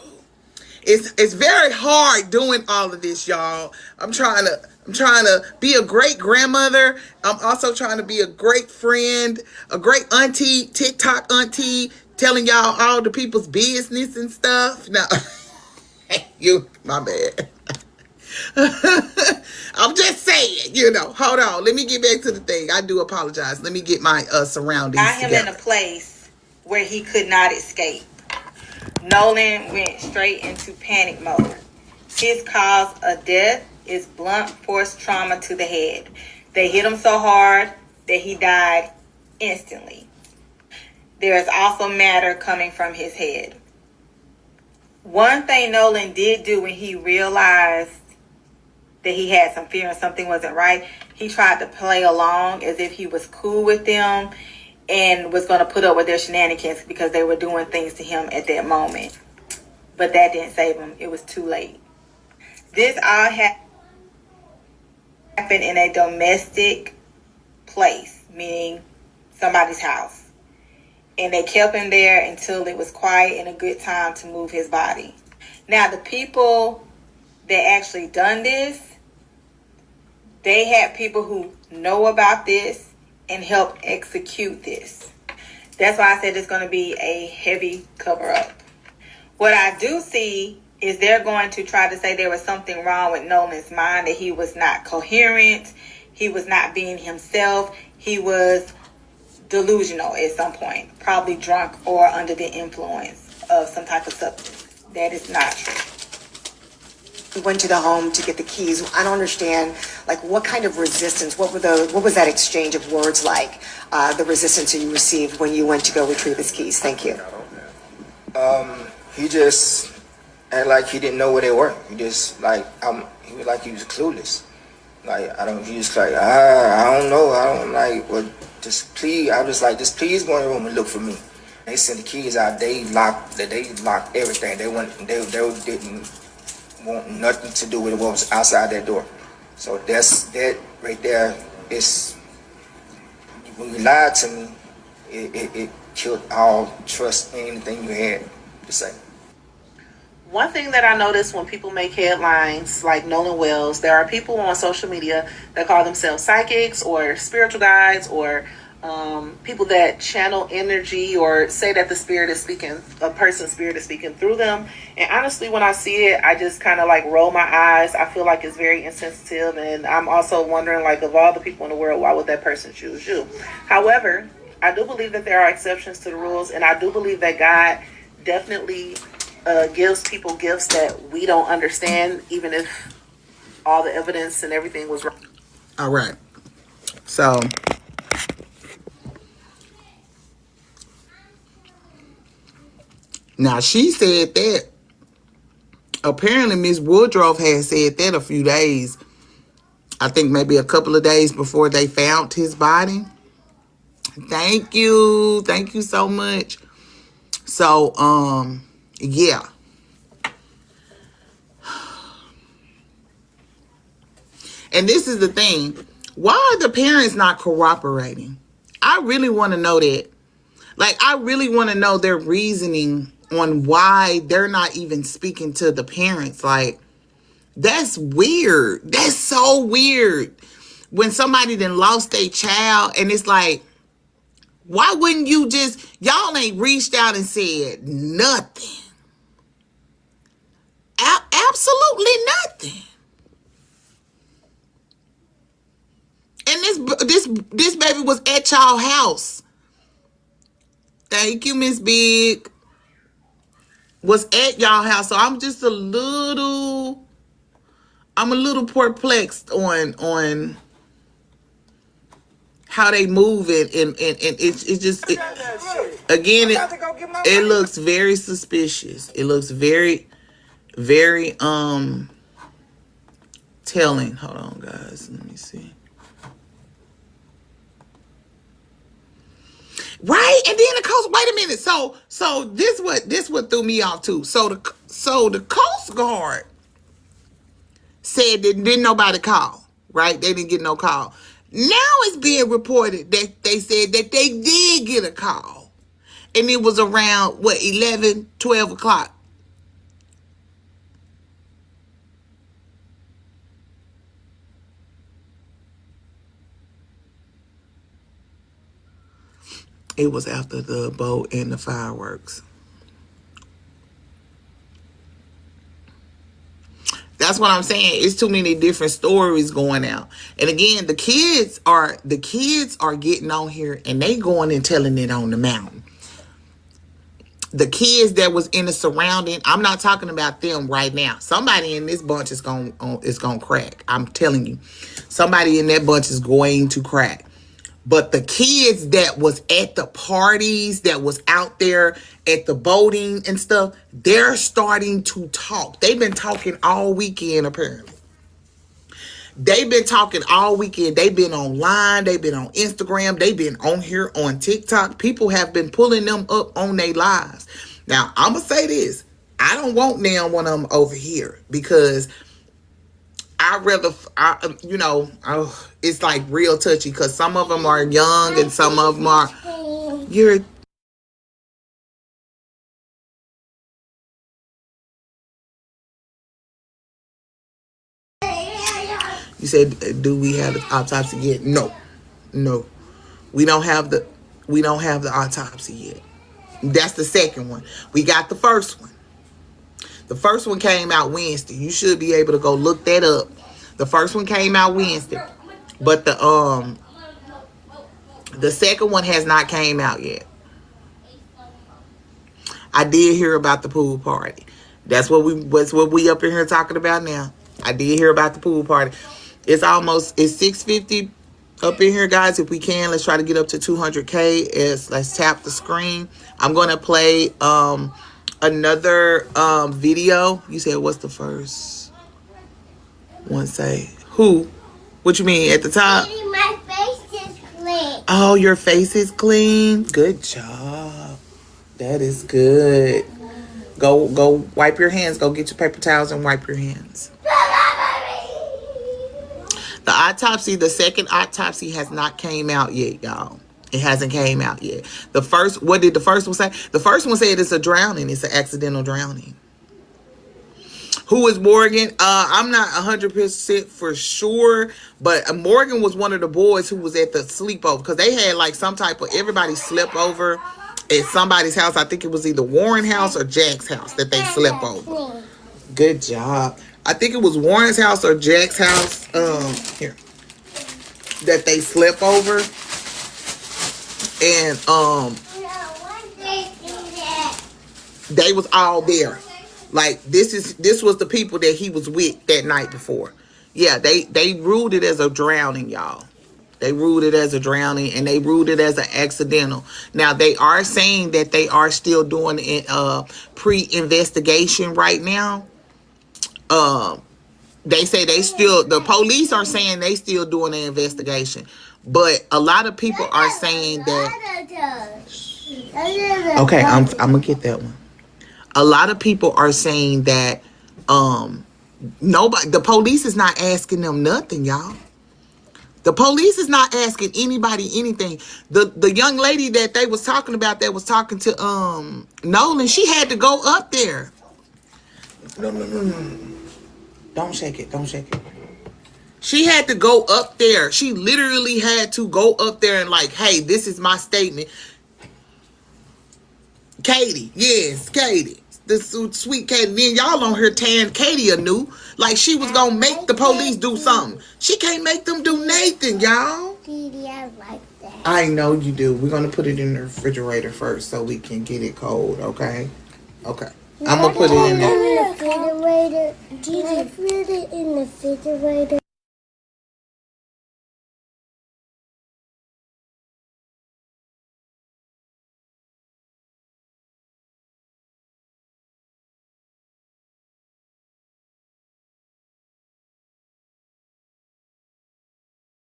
it's very hard doing all of this, y'all. I'm trying to be a great grandmother. I'm also trying to be a great friend, a great auntie, TikTok auntie, telling y'all all the people's business and stuff. No, my bad. I'm just saying, hold on. Let me get back to the thing. I do apologize. Let me get my surroundings got him together. in a place where he could not escape. Nolan went straight into panic mode. His cause of death is blunt force trauma to the head. They hit him so hard that he died instantly. There is also matter coming from his head. One thing Nolan did do when he realized that he had some fear and something wasn't right, he tried to play along as if he was cool with them and was going to put up with their shenanigans because they were doing things to him at that moment. But that didn't save him. It was too late. This all happened in a domestic place, meaning somebody's house. And they kept him there until it was quiet and a good time to move his body. Now, the people that actually done this, they had people who know about this and help execute this. That's why I said it's going to be a heavy cover-up. What I do see is they're going to try to say there was something wrong with Nolan's mind, that he was not coherent, he was not being himself, he was delusional at some point, probably drunk or under the influence of some type of substance. That is not true. He went to the home to get the keys. I don't understand, like, what kind of resistance, what was that exchange of words like, the resistance that you received when you went to go retrieve his keys? Thank you. He just acted like he didn't know where they were. He just he was like he was clueless. He was like, I don't know. I don't like, well, just please, I was like, just please go in the room and look for me. They sent the keys out, they locked everything. They didn't want nothing to do with what was outside that door. So that right there is, when you lied to me, it killed all trust in anything you had to say. One thing that I notice when people make headlines like Nolan Wells, there are people on social media that call themselves psychics or spiritual guides or people that channel energy or say that the spirit is speaking, a person's spirit is speaking through them. And honestly, when I see it, I just kind of like roll my eyes. I feel like it's very insensitive. And I'm also wondering, like, of all the people in the world, why would that person choose you? However, I do believe that there are exceptions to the rules. And I do believe that God definitely gives people gifts that we don't understand, even if all the evidence and everything was wrong. All right. So now she said that. Apparently Miss Woodruff had said that a few days, I think maybe a couple of days before they found his body. Thank you so much. So yeah. And this is the thing. Why are the parents not cooperating? I really want to know that. Like, I really want to know their reasoning on why they're not even speaking to the parents. Like, that's weird. That's so weird. When somebody then lost their child and it's like, why wouldn't you just, y'all ain't reached out and said nothing. Absolutely nothing. And this baby was at y'all house. Thank you, Miss Big. Was at y'all house. So I'm just a little perplexed on how they move it, and it just again it looks very suspicious. It looks very, very telling. Hold on, guys. Let me see. Right, and then the coast. Wait a minute. So this what threw me off too. So the Coast Guard said that didn't nobody call. Right, they didn't get no call. Now it's being reported that they said that they did get a call, and it was around 11, 12 o'clock. It was after the boat and the fireworks. That's what I'm saying. It's too many different stories going out. And again, the kids are getting on here and they going and telling it on the mountain. The kids that was in the surrounding, I'm not talking about them right now. Somebody in this bunch is gonna crack. I'm telling you. Somebody in that bunch is going to crack. But the kids that was at the parties, that was out there at the boating and stuff, they're starting to talk. They've been talking all weekend, apparently. They've been talking all weekend. They've been online. They've been on Instagram. They've been on here on TikTok. People have been pulling them up on their lives. Now, I'm going to say this. I don't want now one of them over here because it's like real touchy because some of them are young and some of them are, you said, do we have the autopsy yet? No. We don't have the autopsy yet. That's the second one. We got the first one. The first one came out Wednesday. You should be able to go look that up. The first one came out Wednesday. But the second one has not came out yet. I did hear about the pool party. That's what we up in here talking about now. I did hear about the pool party. It's 6:50 up in here, guys. If we can, let's try to get up to 200K. Let's tap the screen. I'm gonna play another video. You said what's the first one? Say who? What you mean at the top? My face is clean. Oh, your face is clean. Good job. That is good. Go wipe your hands. Go get your paper towels and wipe your hands. The second autopsy has not came out yet, y'all. It hasn't came out yet. What did the first one say? The first one said it's a drowning. It's an accidental drowning. Who is Morgan? I'm not 100% for sure, but Morgan was one of the boys who was at the sleepover because they had like some type of, everybody slept over at somebody's house. I think it was either Warren house or Jack's house that they slept over. Good job. I think it was Warren's house or Jack's house, that they slept over. And they was all there. Like this was the people that he was with that night before. Yeah, they ruled it as a drowning, y'all. They ruled it as a drowning and they ruled it as an accidental. Now they are saying that they are still doing pre-investigation right now. They say the police are saying they still doing an investigation. But a lot of people are saying that. Okay, I'm gonna get that one. A lot of people are saying that the police is not asking them nothing, y'all. The police is not asking anybody anything. The young lady that they was talking about that was talking to Nolan, she had to go up there. No. Don't shake it. She had to go up there. She literally had to go up there and like, hey, this is my statement. Katie. Yes, Katie. The sweet Katie. Then y'all on her tearing Katie anew. Like she was going to make the police do something. She can't make them do nothing, y'all. I like that. I know you do. We're going to put it in the refrigerator first so we can get it cold, okay? Okay. I'm going to put it in there. In the refrigerator. Can I put it in the refrigerator?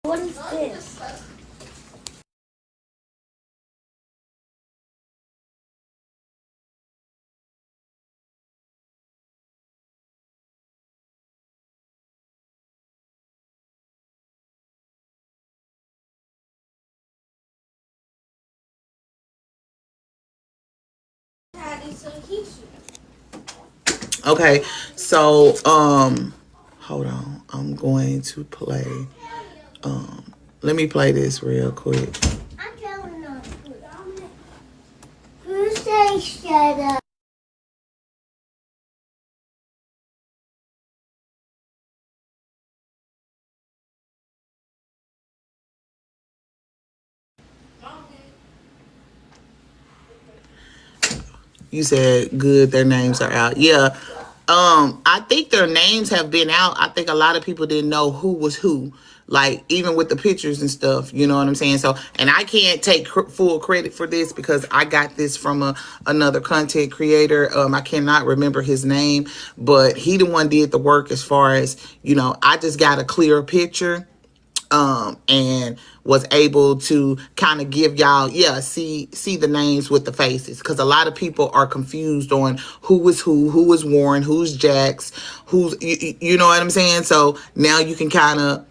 What is this? Okay, so hold on. I'm going to play let me play this real quick. Mommy, shut up. You said good, their names are out. Yeah. I think their names have been out. I think a lot of people didn't know who was who. Like, even with the pictures and stuff, you know what I'm saying? So, and I can't take full credit for this because I got this from another content creator. I cannot remember his name, but he the one did the work as far as, you know, I just got a clear picture. And was able to kind of give y'all, see the names with the faces, because a lot of people are confused on who is Warren, who's Jax, who's, you know what I'm saying? So now you can kind of,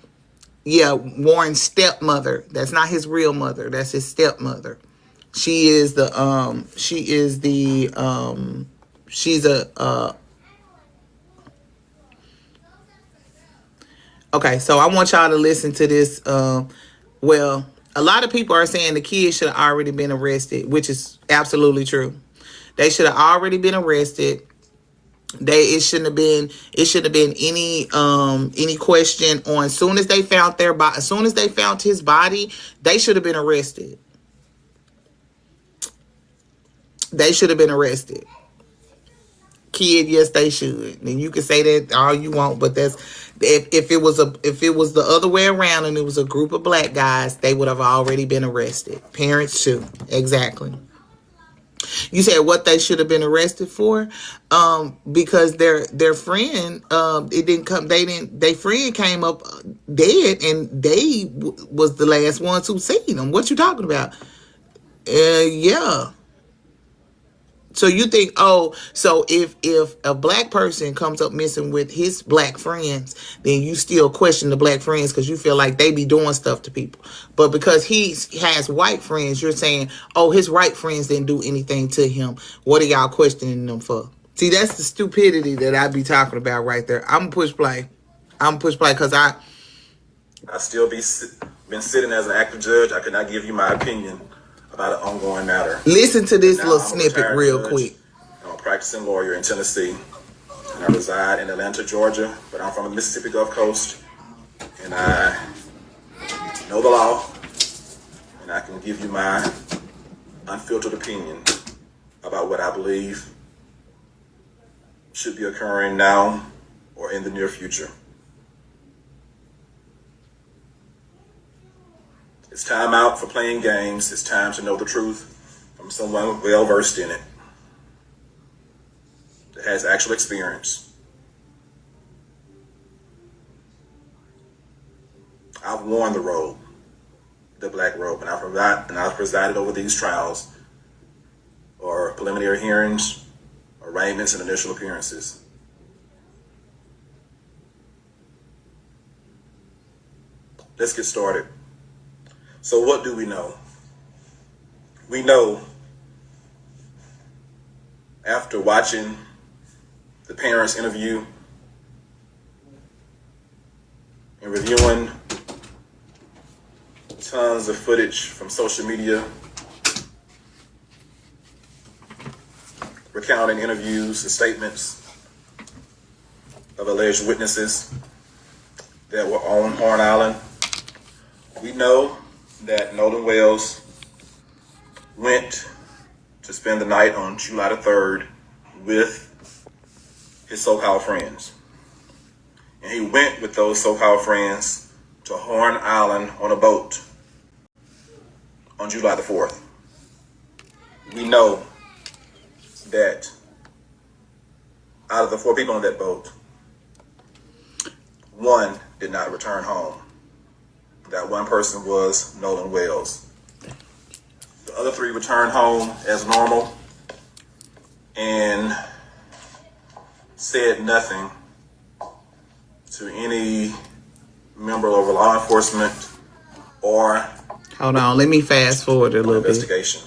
Warren's stepmother. That's not his real mother. That's his stepmother. She's a okay, so I want y'all to listen to this. Well, a lot of people are saying the kids should have already been arrested, which is absolutely true. They should have already been arrested. It shouldn't have been any question on. As soon as they found his body, they should have been arrested. They should have been arrested. Kid, yes, they should. And you can say that all you want, but that's if it was the other way around and it was a group of black guys, they would have already been arrested. Parents too, exactly. You said what they should have been arrested for, because their friend, their friend came up dead, and they was the last ones who seen them. What you talking about? Yeah. So you think, so if a black person comes up missing with his black friends, then you still question the black friends because you feel like they be doing stuff to people. But because he has white friends, you're saying, his white friends didn't do anything to him. What are y'all questioning them for? See, that's the stupidity that I be talking about right there. I'm push play because I still been sitting as an active judge. I could not give you my opinion about an ongoing matter. Listen to this now, little snippet real quick. I'm a practicing lawyer in Tennessee, and I reside in Atlanta, Georgia, but I'm from the Mississippi Gulf Coast, and I know the law, and I can give you my unfiltered opinion about what I believe should be occurring now or in the near future. It's time out for playing games. It's time to know the truth from someone well versed in it, that has actual experience. I've worn the robe, the black robe, and I've presided over these trials, or preliminary hearings, arraignments, and initial appearances. Let's get started. So what do we know? We know, after watching the parents' interview and reviewing tons of footage from social media, recounting interviews and statements of alleged witnesses that were on Horn Island, we know that Nolan Wells went to spend the night on July the 3rd with his so-called friends. And he went with those so-called friends to Horn Island on a boat on July the 4th. We know that out of the 4 people on that boat, 1 did not return home. That 1 person was Nolan Wells. The other 3 returned home as normal and said nothing to any member of law enforcement or hold on, let me fast forward a little investigation.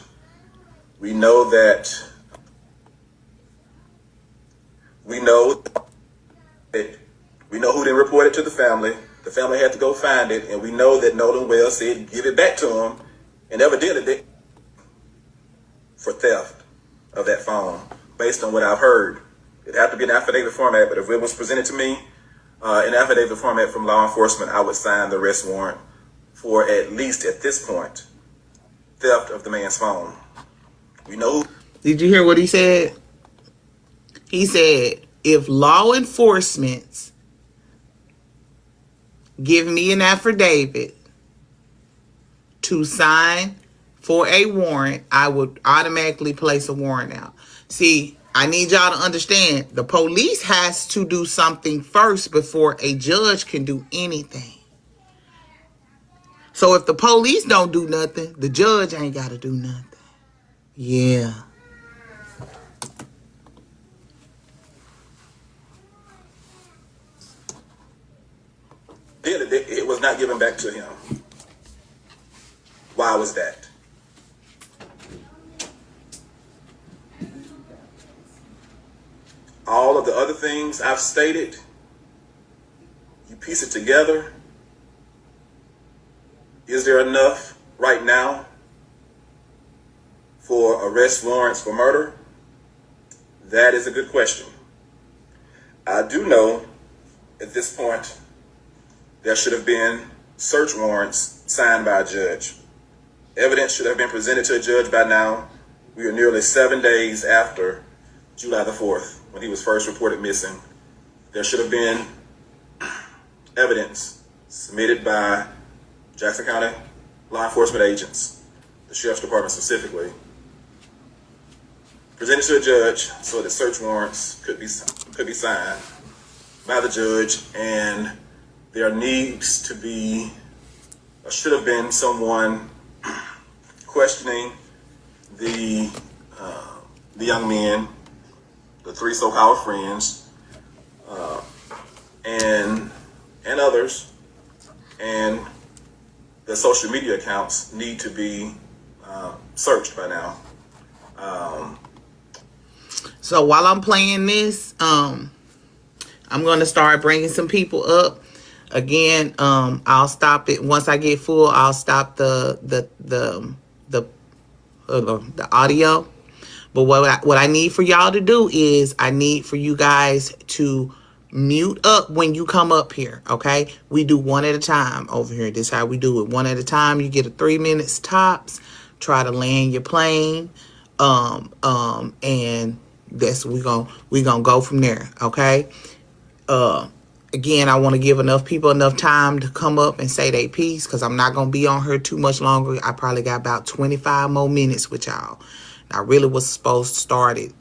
We know that we know who didn't report it to the family. The family had to go find it, and we know that Nolan Wells said give it back to him, and evidently for theft. of that phone, based on what I've heard. It'd have to be an affidavit format, but if it was presented to me in affidavit format from law enforcement, I would sign the arrest warrant for, at least at this point, theft of the man's phone. We know. Did you hear what he said? He said, if law enforcement give me an affidavit to sign for a warrant, I would automatically place a warrant out. See, I need y'all to understand, the police has to do something first before a judge can do anything. So if the police don't do nothing, the judge ain't got to do nothing. Yeah. It was not given back to him. Why was that? All of the other things I've stated, you piece it together. Is there enough right now for arrest warrants for murder? That is a good question. I do know at this point there should have been search warrants signed by a judge. Evidence should have been presented to a judge by now. We are nearly 7 days after July the 4th, when he was first reported missing. There should have been evidence submitted by Jackson County law enforcement agents, the Sheriff's Department specifically, presented to a judge so that search warrants could be signed by the judge, and there needs to be, or should have been, someone questioning the young men, the three so-called friends, and others, and the social media accounts need to be searched by now. So while I'm playing this, I'm going to start bringing some people up. Again, I'll stop it once I get full. I'll stop the audio. But what I need for y'all to do is I need for you guys to mute up when you come up here. Okay, we do one at a time over here. This is how we do it. One at a time. You get a 3 minutes tops. Try to land your plane. And that's we gonna go from there. Okay. Again, I want to give people enough time to come up and say their piece, because I'm not going to be on here too much longer. I probably got about 25 more minutes with y'all. I really was supposed to start it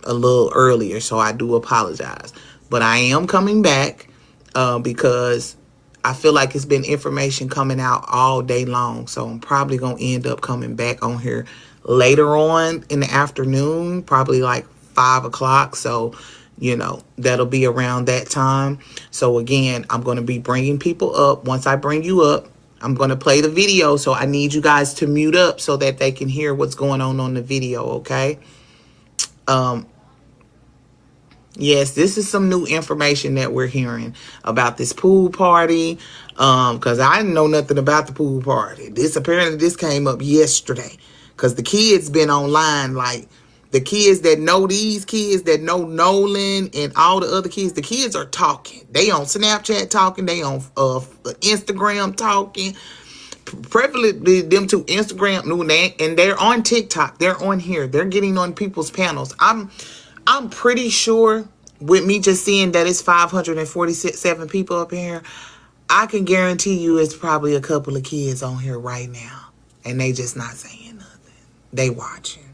a little earlier, so I do apologize. But I am coming back because I feel like it's been information coming out all day long. So I'm probably going to end up coming back on here later on in the afternoon, probably like 5 o'clock. So that'll be around that time. So again, I'm going to be bringing people up. Once I bring you up, I'm going to play the video. So I need you guys to mute up so that they can hear what's going on the video. Okay. Yes, this is some new information that we're hearing about this pool party. Cause I didn't know nothing about the pool party. Apparently this came up yesterday, cause the kids been online, like, the kids that know these kids that know Nolan and all the other kids, the kids are talking. They on Snapchat talking. They on Instagram talking. Preferably them to Instagram, and they're on TikTok. They're on here. They're getting on people's panels. I'm pretty sure, with me just seeing that it's 547 people up here, I can guarantee you it's probably a couple of kids on here right now, and they just not saying nothing. They watching.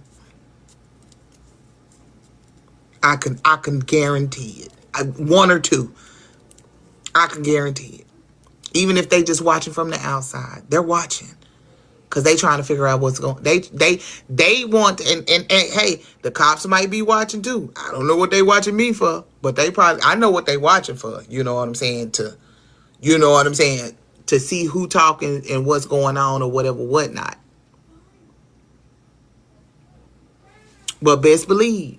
I can guarantee it. One or two. I can guarantee it. Even if they just watching from the outside, they're watching, because they trying to figure out what's going. They want, and hey, the cops might be watching too. I don't know what they watching me for, but I know what they watching for. You know what I'm saying? To see who talking and what's going on or whatever, whatnot. But best believe,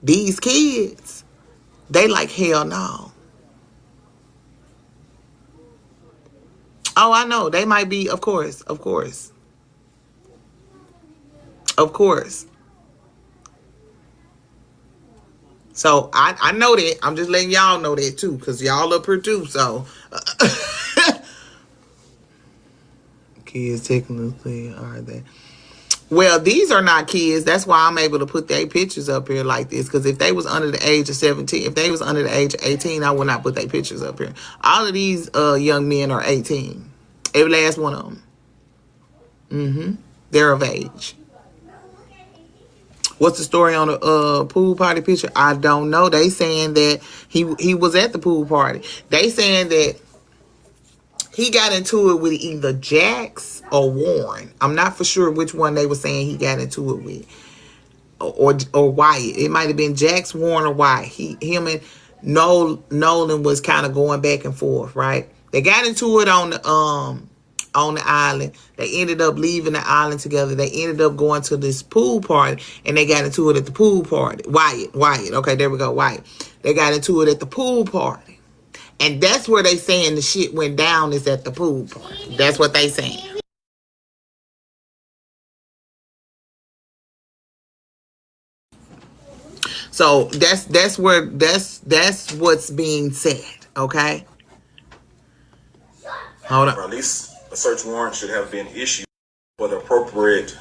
these kids, they like, hell no. Oh, I know. They might be, of course. So I know that. I'm just letting y'all know that too, because y'all up here too. So kids technically are they? Well, these are not kids. That's why I'm able to put their pictures up here like this. Because if they was under the age of 17, if they was under the age of 18, I would not put their pictures up here. All of these young men are 18. Every last one of them. They're of age. What's the story on the pool party picture? I don't know. They saying that he was at the pool party. They saying that he got into it with either Jax or Warren. I'm not for sure which one they were saying he got into it with. Or Wyatt. It might have been Jax, Warren, or Wyatt. Him and Nolan was kind of going back and forth, right? They got into it on the island. They ended up leaving the island together. They ended up going to this pool party, and they got into it at the pool party. Wyatt. Okay, there we go. Wyatt. They got into it at the pool party, and that's where they saying the shit went down, is at the pool party. That's what they saying. So that's what's being said. Okay. Hold on. Or at least a search warrant should have been issued for the appropriate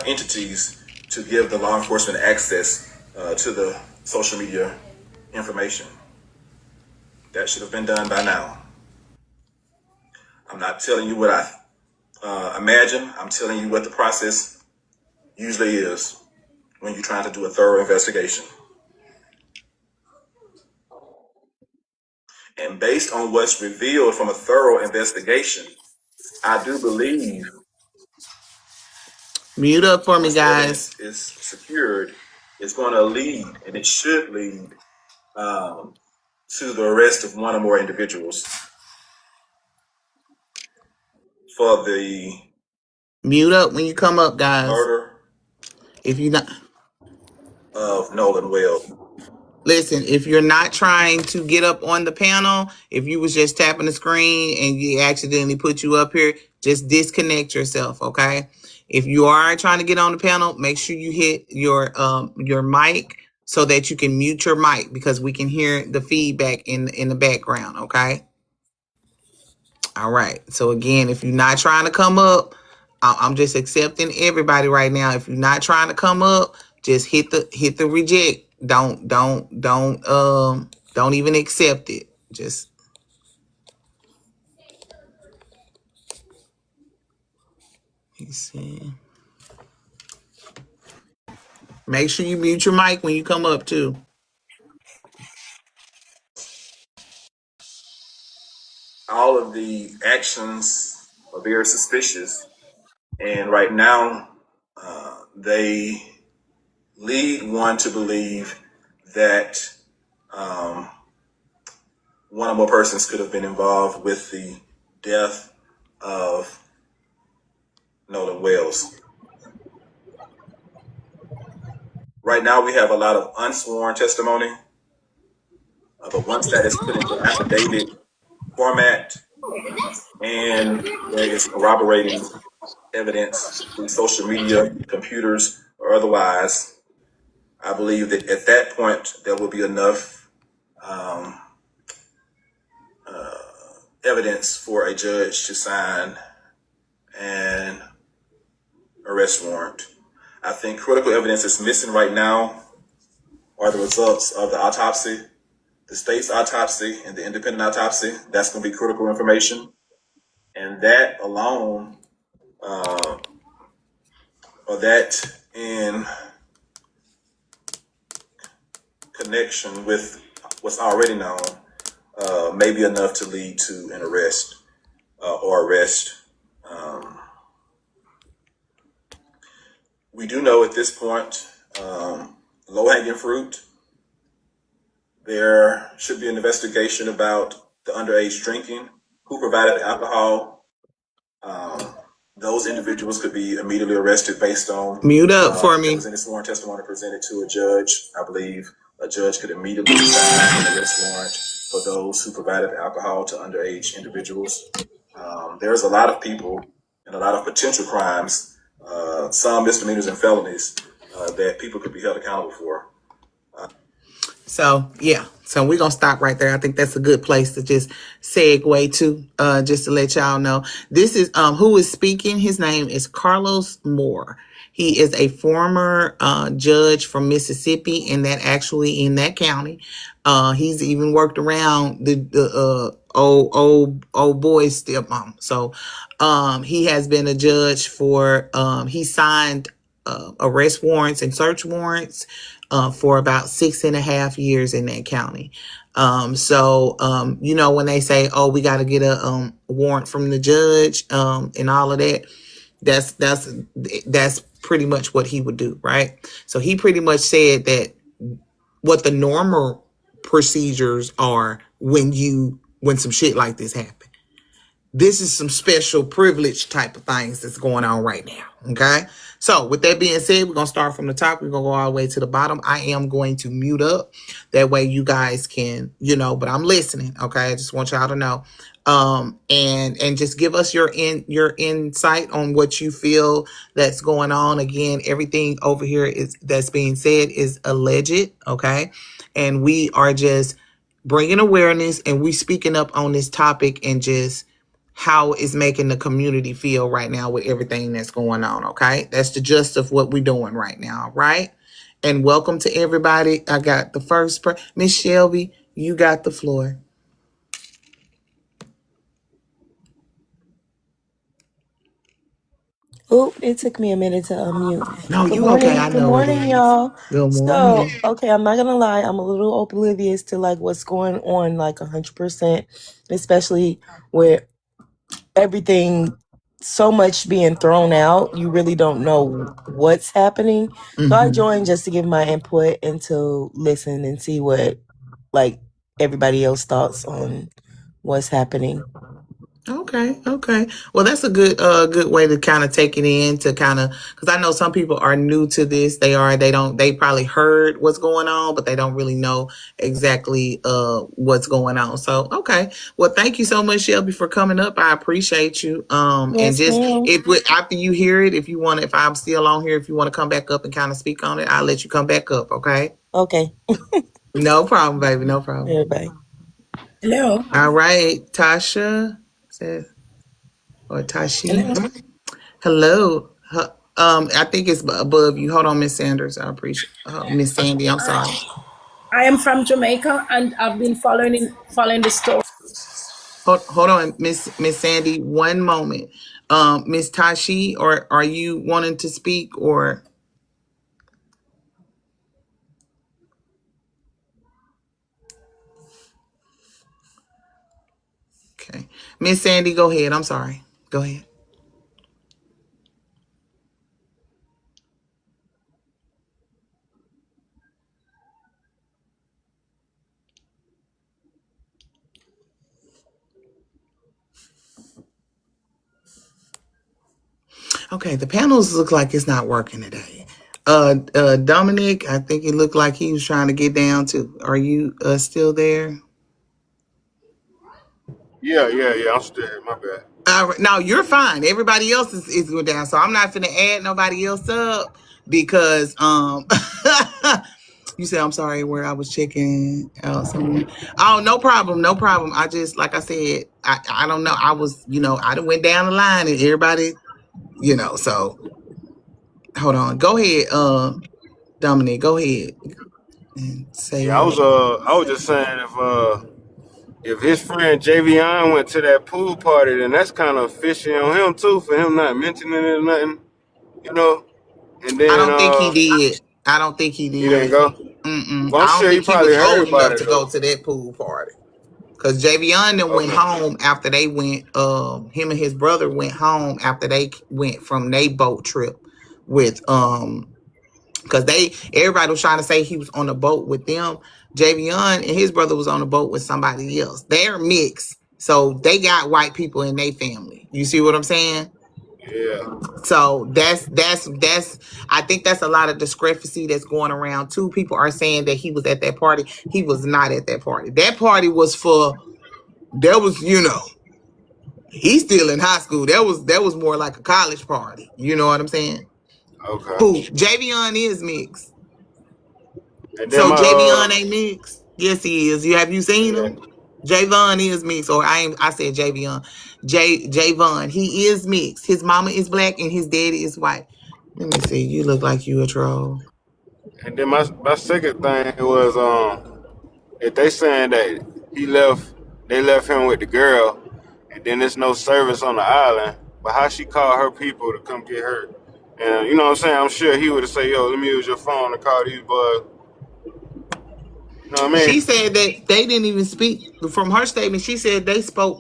entities to give the law enforcement access to the social media information. That should have been done by now. I'm not telling you what I imagine. I'm telling you what the process usually is when you're trying to do a thorough investigation. And based on what's revealed from a thorough investigation, I do believe Mute up for me, guys. Is secured. It's going to lead, and it should lead to the arrest of one or more individuals for the mute up when you come up, guys. Murder. If you not of Nolan Wells. Listen, if you're not trying to get up on the panel, if you was just tapping the screen and you accidentally put you up here, just disconnect yourself, okay? If you are trying to get on the panel, make sure you hit your mic so that you can mute your mic, because we can hear the feedback in the background, okay? All right. So again, if you're not trying to come up, I'm just accepting everybody right now. If you're not trying to come up, just hit the reject. Don't even accept it. Just see. Make sure you mute your mic when you come up too. All of the actions are very suspicious, and right now they lead one to believe that one or more persons could have been involved with the death of Nolan Wells. Right now we have a lot of unsworn testimony, but once that is put into affidavit format and there is corroborating evidence through social media, computers, or otherwise, I believe that at that point there will be enough evidence for a judge to sign an arrest warrant. I think critical evidence is missing right now are the results of the autopsy, the state's autopsy and the independent autopsy. That's going to be critical information. And that alone, or that in connection with what's already known, may be enough to lead to an arrest or arrest. We do know at this point, low-hanging fruit, there should be an investigation about the underage drinking, who provided the alcohol. Those individuals could be immediately arrested based on mute up for me. In sworn testimony presented to a judge. I believe a judge could immediately sign an arrest warrant for those who provided the alcohol to underage individuals. There's a lot of people and a lot of potential crimes, some misdemeanors and felonies, that people could be held accountable for. So yeah. So we're gonna stop right there. I think that's a good place to just segue to, just to let y'all know. This is who is speaking. His name is Carlos Moore. He is a former judge from Mississippi, and that actually in that county. He's even worked around the old boy's stepmom. So he has been a judge for he signed arrest warrants and search warrants for about 6.5 years in that county. You know, when they say, oh, we got to get a warrant from the judge and all of that, that's pretty much what he would do, right? So he pretty much said that what the normal procedures are when some shit like this happens. This is some special privilege type of things that's going on right now. Okay. So with that being said, we're going to start from the top. We're going to go all the way to the bottom. I am going to mute up. That way you guys can, but I'm listening. Okay. I just want y'all to know. And just give us your insight on what you feel that's going on. Again, everything over here that's being said is alleged. Okay. And we are just bringing awareness, and we speaking up on this topic and just how it's making the community feel right now with everything that's going on. Okay. That's the gist of what we're doing right now. Right. And welcome to everybody. I got the first Miss Shelby, you got the floor. Oh, it took me a minute to unmute. No, Good you morning, okay. I good know it morning, is. y'all. Good So, morning. okay, I'm not gonna lie, I'm a little oblivious to like what's going on, like 100%, especially with everything so much being thrown out. You really don't know what's happening. So I joined just to give my input and to listen and see what like everybody else thoughts on what's happening. Okay. Well, that's a good way to kind of take it in, to kind of, because I know some people are new to this. They probably heard what's going on, but they don't really know exactly what's going on. So okay. Well, thank you so much, Shelby, for coming up. I appreciate you. And Yes, just ma'am. after you hear it, if I'm still on here, if you want to come back up and kind of speak on it, I'll let you come back up. Okay. Okay. No problem, baby. No problem. Everybody. Hello. All right, Tasha says, or Tashi. Hello. Hello. I think it's above you. Hold on, Miss Sanders. I appreciate Miss Sandy. I'm sorry. I am from Jamaica and I've been following the story. Hold on, Miss Sandy. One moment. Miss Tashi, or are you wanting to speak, or? Okay. Miss Sandy, go ahead. I'm sorry. Go ahead. Okay, the panels look like it's not working today. Dominic, I think it looked like he was trying to get down too. Are you still there? Yeah. I'm still here. My bad. No, you're fine. Everybody else is going down, so I'm not finna add nobody else up because you said I'm sorry where I was checking out someone. Oh, no problem. I just, like I said, I don't know. I was, I done went down the line and everybody, so hold on. Go ahead, Dominic. Go ahead and say Yeah, what. I was just saying if his friend Javion went to that pool party, then that's kind of fishy on him too, for him not mentioning it or nothing, you know. And I then don't think he did. I don't think he he didn't did. go. Well, I'm I don't sure he think he was probably old heard about enough it to go though. to that pool party. Cause Javion then went Okay. home after they went. Him and his brother went home after they went from their boat trip with cause everybody was trying to say he was on a boat with them. Javion and his brother was on a boat with somebody else. They're mixed, so they got white people in their family. You see what I'm saying? Yeah. So that's I think that's a lot of discrepancy that's going around too. People are saying that he was at that party. He was not at that party. That party was he's still in high school. That was more like a college party. You know what I'm saying? Okay. Who Javion is mixed. And then So my Javion ain't mixed? Yes, he is. Have you seen yeah. him? Javon is mixed, or I said Javion. Javon, he is mixed. His mama is black and his daddy is white. Let me see. You look like you a troll. And then my second thing was if they saying that they left him with the girl, and then there's no service on the island, but how she called her people to come get her, and you know what I'm saying? I'm sure he would have said, "Yo, let me use your phone to call these boys." You know what I She mean? said that they didn't even speak. From her statement, she said they spoke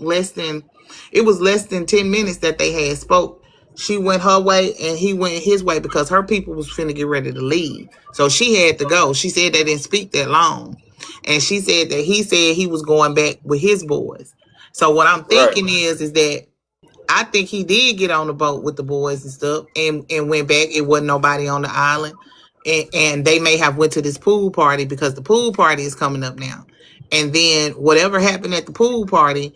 it was less than 10 minutes that they had spoke. She went her way and he went his way because her people was finna get ready to leave. So she had to go. She said they didn't speak that long. And she said that he said he was going back with his boys. So what I'm Right. thinking is that I think he did get on the boat with the boys and stuff and went back. It wasn't nobody on the island. And they may have went to this pool party because the pool party is coming up now. And then whatever happened at the pool party,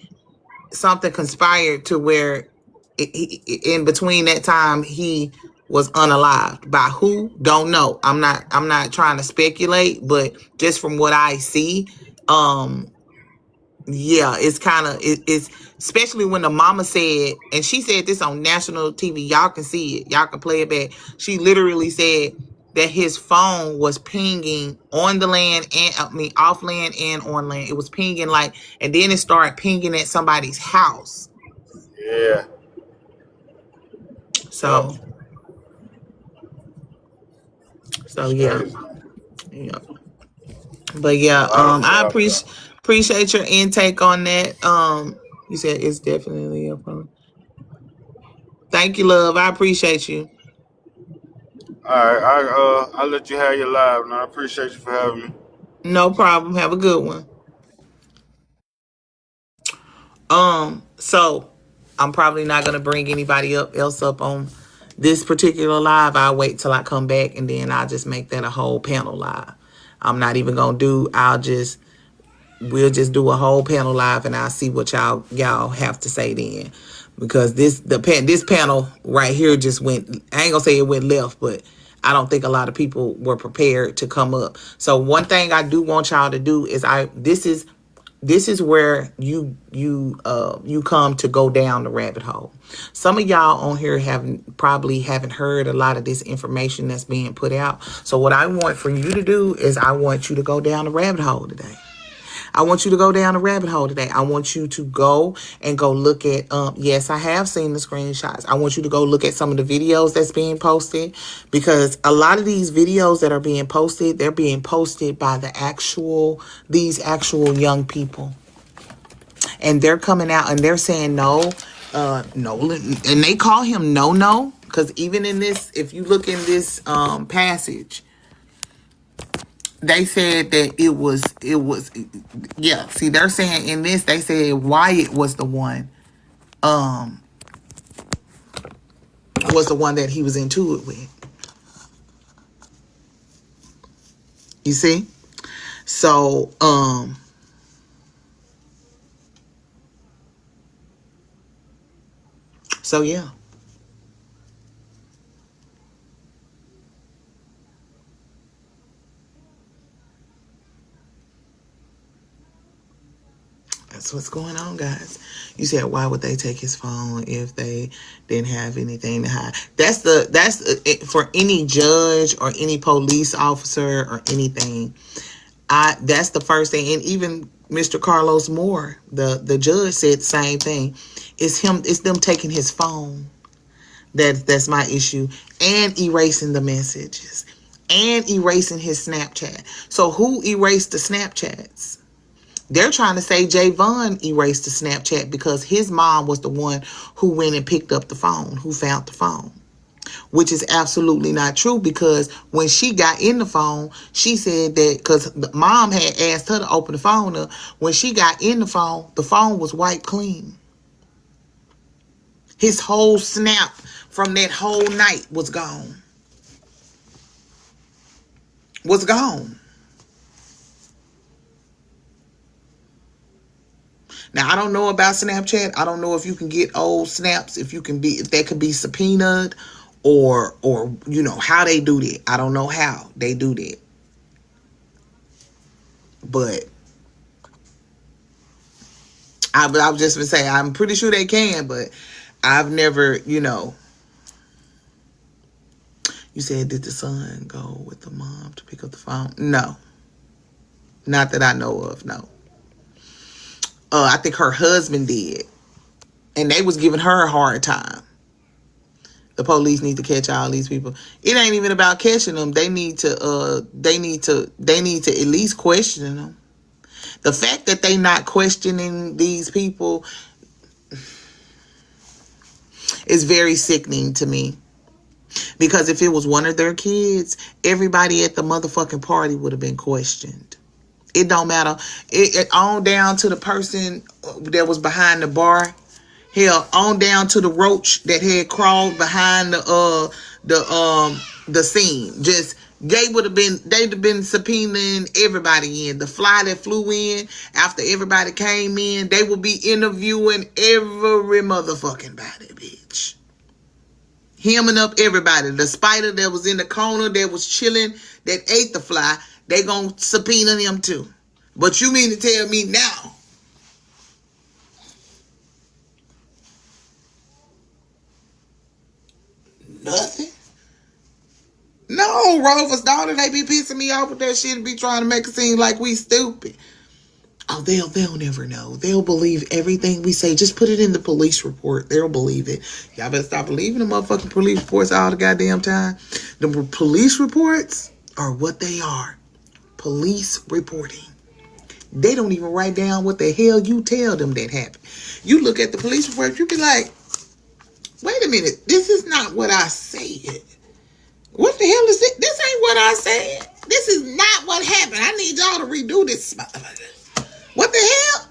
something conspired to where in between that time he was unalived. By who? Don't know. I'm not trying to speculate, but just from what I see, yeah, it's kind of it's especially when the mama said, and she said this on national TV. Y'all can see it. Y'all can play it back. She literally said that his phone was pinging on the land and off land and on land. It was pinging and then it started pinging at somebody's house. Yeah. Yep. So That's yeah, crazy. yeah. But yeah, A lot of I stuff. appreciate your intake on that. You said it's definitely a phone. Thank you, love. I appreciate you. All right, I'll let you have your live, and I appreciate you for having me. No problem. Have a good one. So I'm probably not gonna bring anybody else up on this particular live. I'll wait till I come back and then I'll just make that a whole panel live. I'm not even gonna do. We'll just do a whole panel live and I'll see what y'all have to say then, because this panel right here just went. I ain't gonna say it went left, but I don't think a lot of people were prepared to come up. So one thing I do want y'all to do is this is where you come to go down the rabbit hole. Some of y'all on here probably haven't heard a lot of this information that's being put out. So what I want for you to do is I want you to go down the rabbit hole today. I want you to go down the rabbit hole today. I want you to go look at, yes, I have seen the screenshots. I want you to go look at some of the videos that's being posted, because a lot of these videos that are being posted, they're being posted by these actual young people. And they're coming out and they're saying, no, Nolan, and they call him no, because even in this, if you look in this passage, they said that it was, yeah. See, they're saying in this, they said Wyatt was the one that he was into it with. You see? So, yeah. That's what's going on, guys. You said, why would they take his phone if they didn't have anything to hide? That's for any judge or any police officer or anything. That's the first thing. And even Mr. Carlos Moore, the judge, said the same thing. It's them taking his phone. That's my issue. And erasing the messages. And erasing his Snapchat. So who erased the Snapchats? They're trying to say Javon erased the Snapchat because his mom was the one who went and picked up the phone, who found the phone. Which is absolutely not true, because when she got in the phone, she said that because the mom had asked her to open the phone up. When she got in the phone was wiped clean. His whole snap from that whole night was gone. Was gone. Now, I don't know about Snapchat. I don't know if you can get old snaps, if that could be subpoenaed or how they do that. I don't know how they do that. But I was just gonna say, I'm pretty sure they can, but I've never, you know. You said, did the son go with the mom to pick up the phone? No. Not that I know of, no. I think her husband did. And they was giving her a hard time. The police need to catch all these people. It ain't even about catching them. They need to at least question them. The fact that they not questioning these people is very sickening to me. Because if it was one of their kids, everybody at the motherfucking party would have been questioned. It don't matter. It on down to the person that was behind the bar. Hell, on down to the roach that had crawled behind the scene. Just they'd have been subpoenaing everybody in. The fly that flew in after everybody came in, they would be interviewing every motherfucking body, bitch. Hemming up everybody. The spider that was in the corner that was chilling, that ate the fly, they gonna subpoena them too. But you mean to tell me now? Nothing? No, Rover's daughter, they be pissing me off with that shit and be trying to make it seem like we stupid. Oh, they'll never know. They'll believe everything we say. Just put it in the police report. They'll believe it. Y'all better stop believing the motherfucking police reports all the goddamn time. The police reports are what they are. Police reporting. They don't even write down what the hell you tell them that happened. You look at the police report, you be like, wait a minute, this is not what I said. What the hell is this? This ain't what I said. This is not what happened. I need y'all to redo this. What the hell?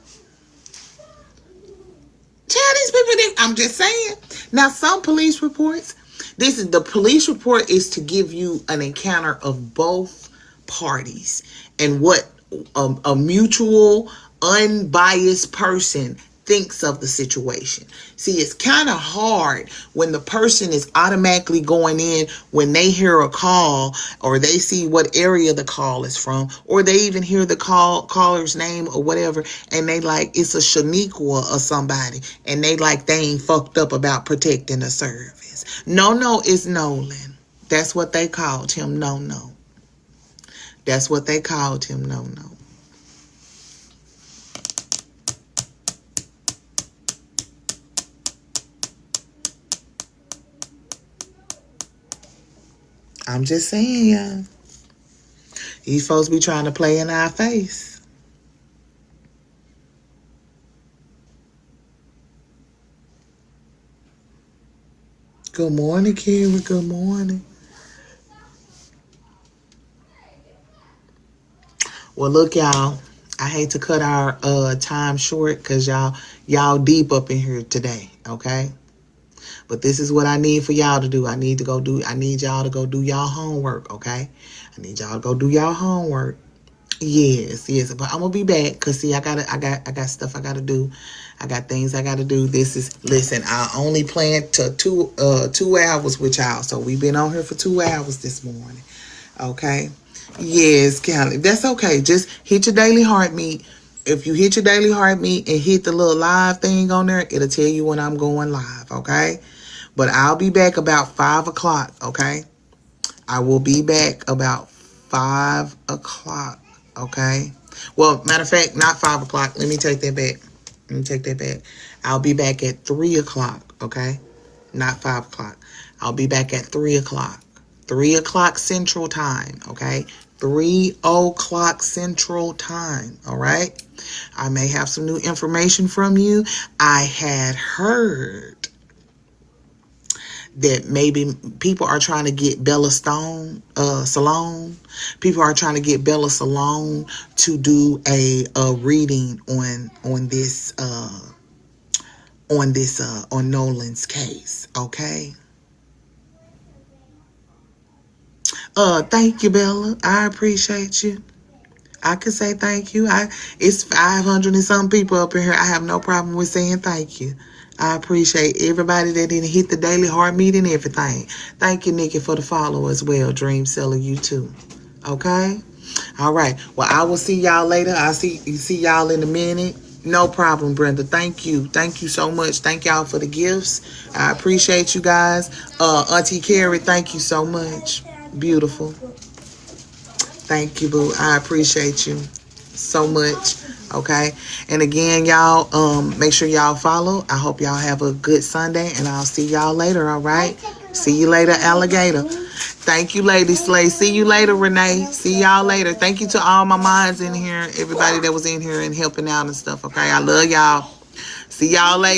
Tell these people that. I'm just saying. Now, some police reports, the police report is to give you an encounter of both parties and what a mutual, unbiased person thinks of the situation. See, it's kind of hard when the person is automatically going in when they hear a call or they see what area the call is from or they even hear the caller's name or whatever and they like it's a Shaniqua or somebody and they like they ain't fucked up about protecting the service. No, it's Nolan. That's what they called him. No. That's what they called him. No. I'm just saying, y'all. These folks be trying to play in our face. Good morning, Kira. Good morning. Well, look, y'all. I hate to cut our time short because y'all deep up in here today, okay? But this is what I need for y'all to do. I need y'all to go do y'all homework, okay? I need y'all to go do y'all homework. Yes. But I'm gonna be back because see, I got stuff I gotta do. I got things I gotta do. Listen, I only planned to 2 hours with y'all. So we've been on here for 2 hours this morning. Okay? Yes, Callie. That's okay. Just hit your daily heart meet. If you hit your daily heart meet and hit the little live thing on there, it'll tell you when I'm going live, okay? But I'll be back about 5 o'clock, okay? I will be back about 5 o'clock, okay? Well, matter of fact, not 5 o'clock. Let me take that back. I'll be back at 3 o'clock, okay? Not 5 o'clock. I'll be back at 3 o'clock. 3 o'clock Central Time, okay? 3 o'clock Central Time, all right? I may have some new information from you. I had heard that maybe people are trying to get Bella Salone. People are trying to get Bella Salone to do a reading on Nolan's case. Okay. Thank you, Bella. I appreciate you. I can say thank you. It's 500 and some people up in here. I have no problem with saying thank you. I appreciate everybody that didn't hit the daily heart meet and everything. Thank you, Nikki, for the follow as well. Dream Seller, you too. Okay? All right. Well, I will see y'all later. I'll see y'all in a minute. No problem, Brenda. Thank you. Thank you so much. Thank y'all for the gifts. I appreciate you guys. Auntie Carrie, thank you so much. Beautiful. Thank you, boo. I appreciate you so much. Okay. And again, y'all, make sure y'all follow. I hope y'all have a good Sunday, and I'll see y'all later. All right. See you later, alligator. Thank you, Lady Slay. See you later, Renee. See y'all later. Thank you to all my mods in here, everybody that was in here and helping out and stuff. Okay. I love y'all. See y'all later.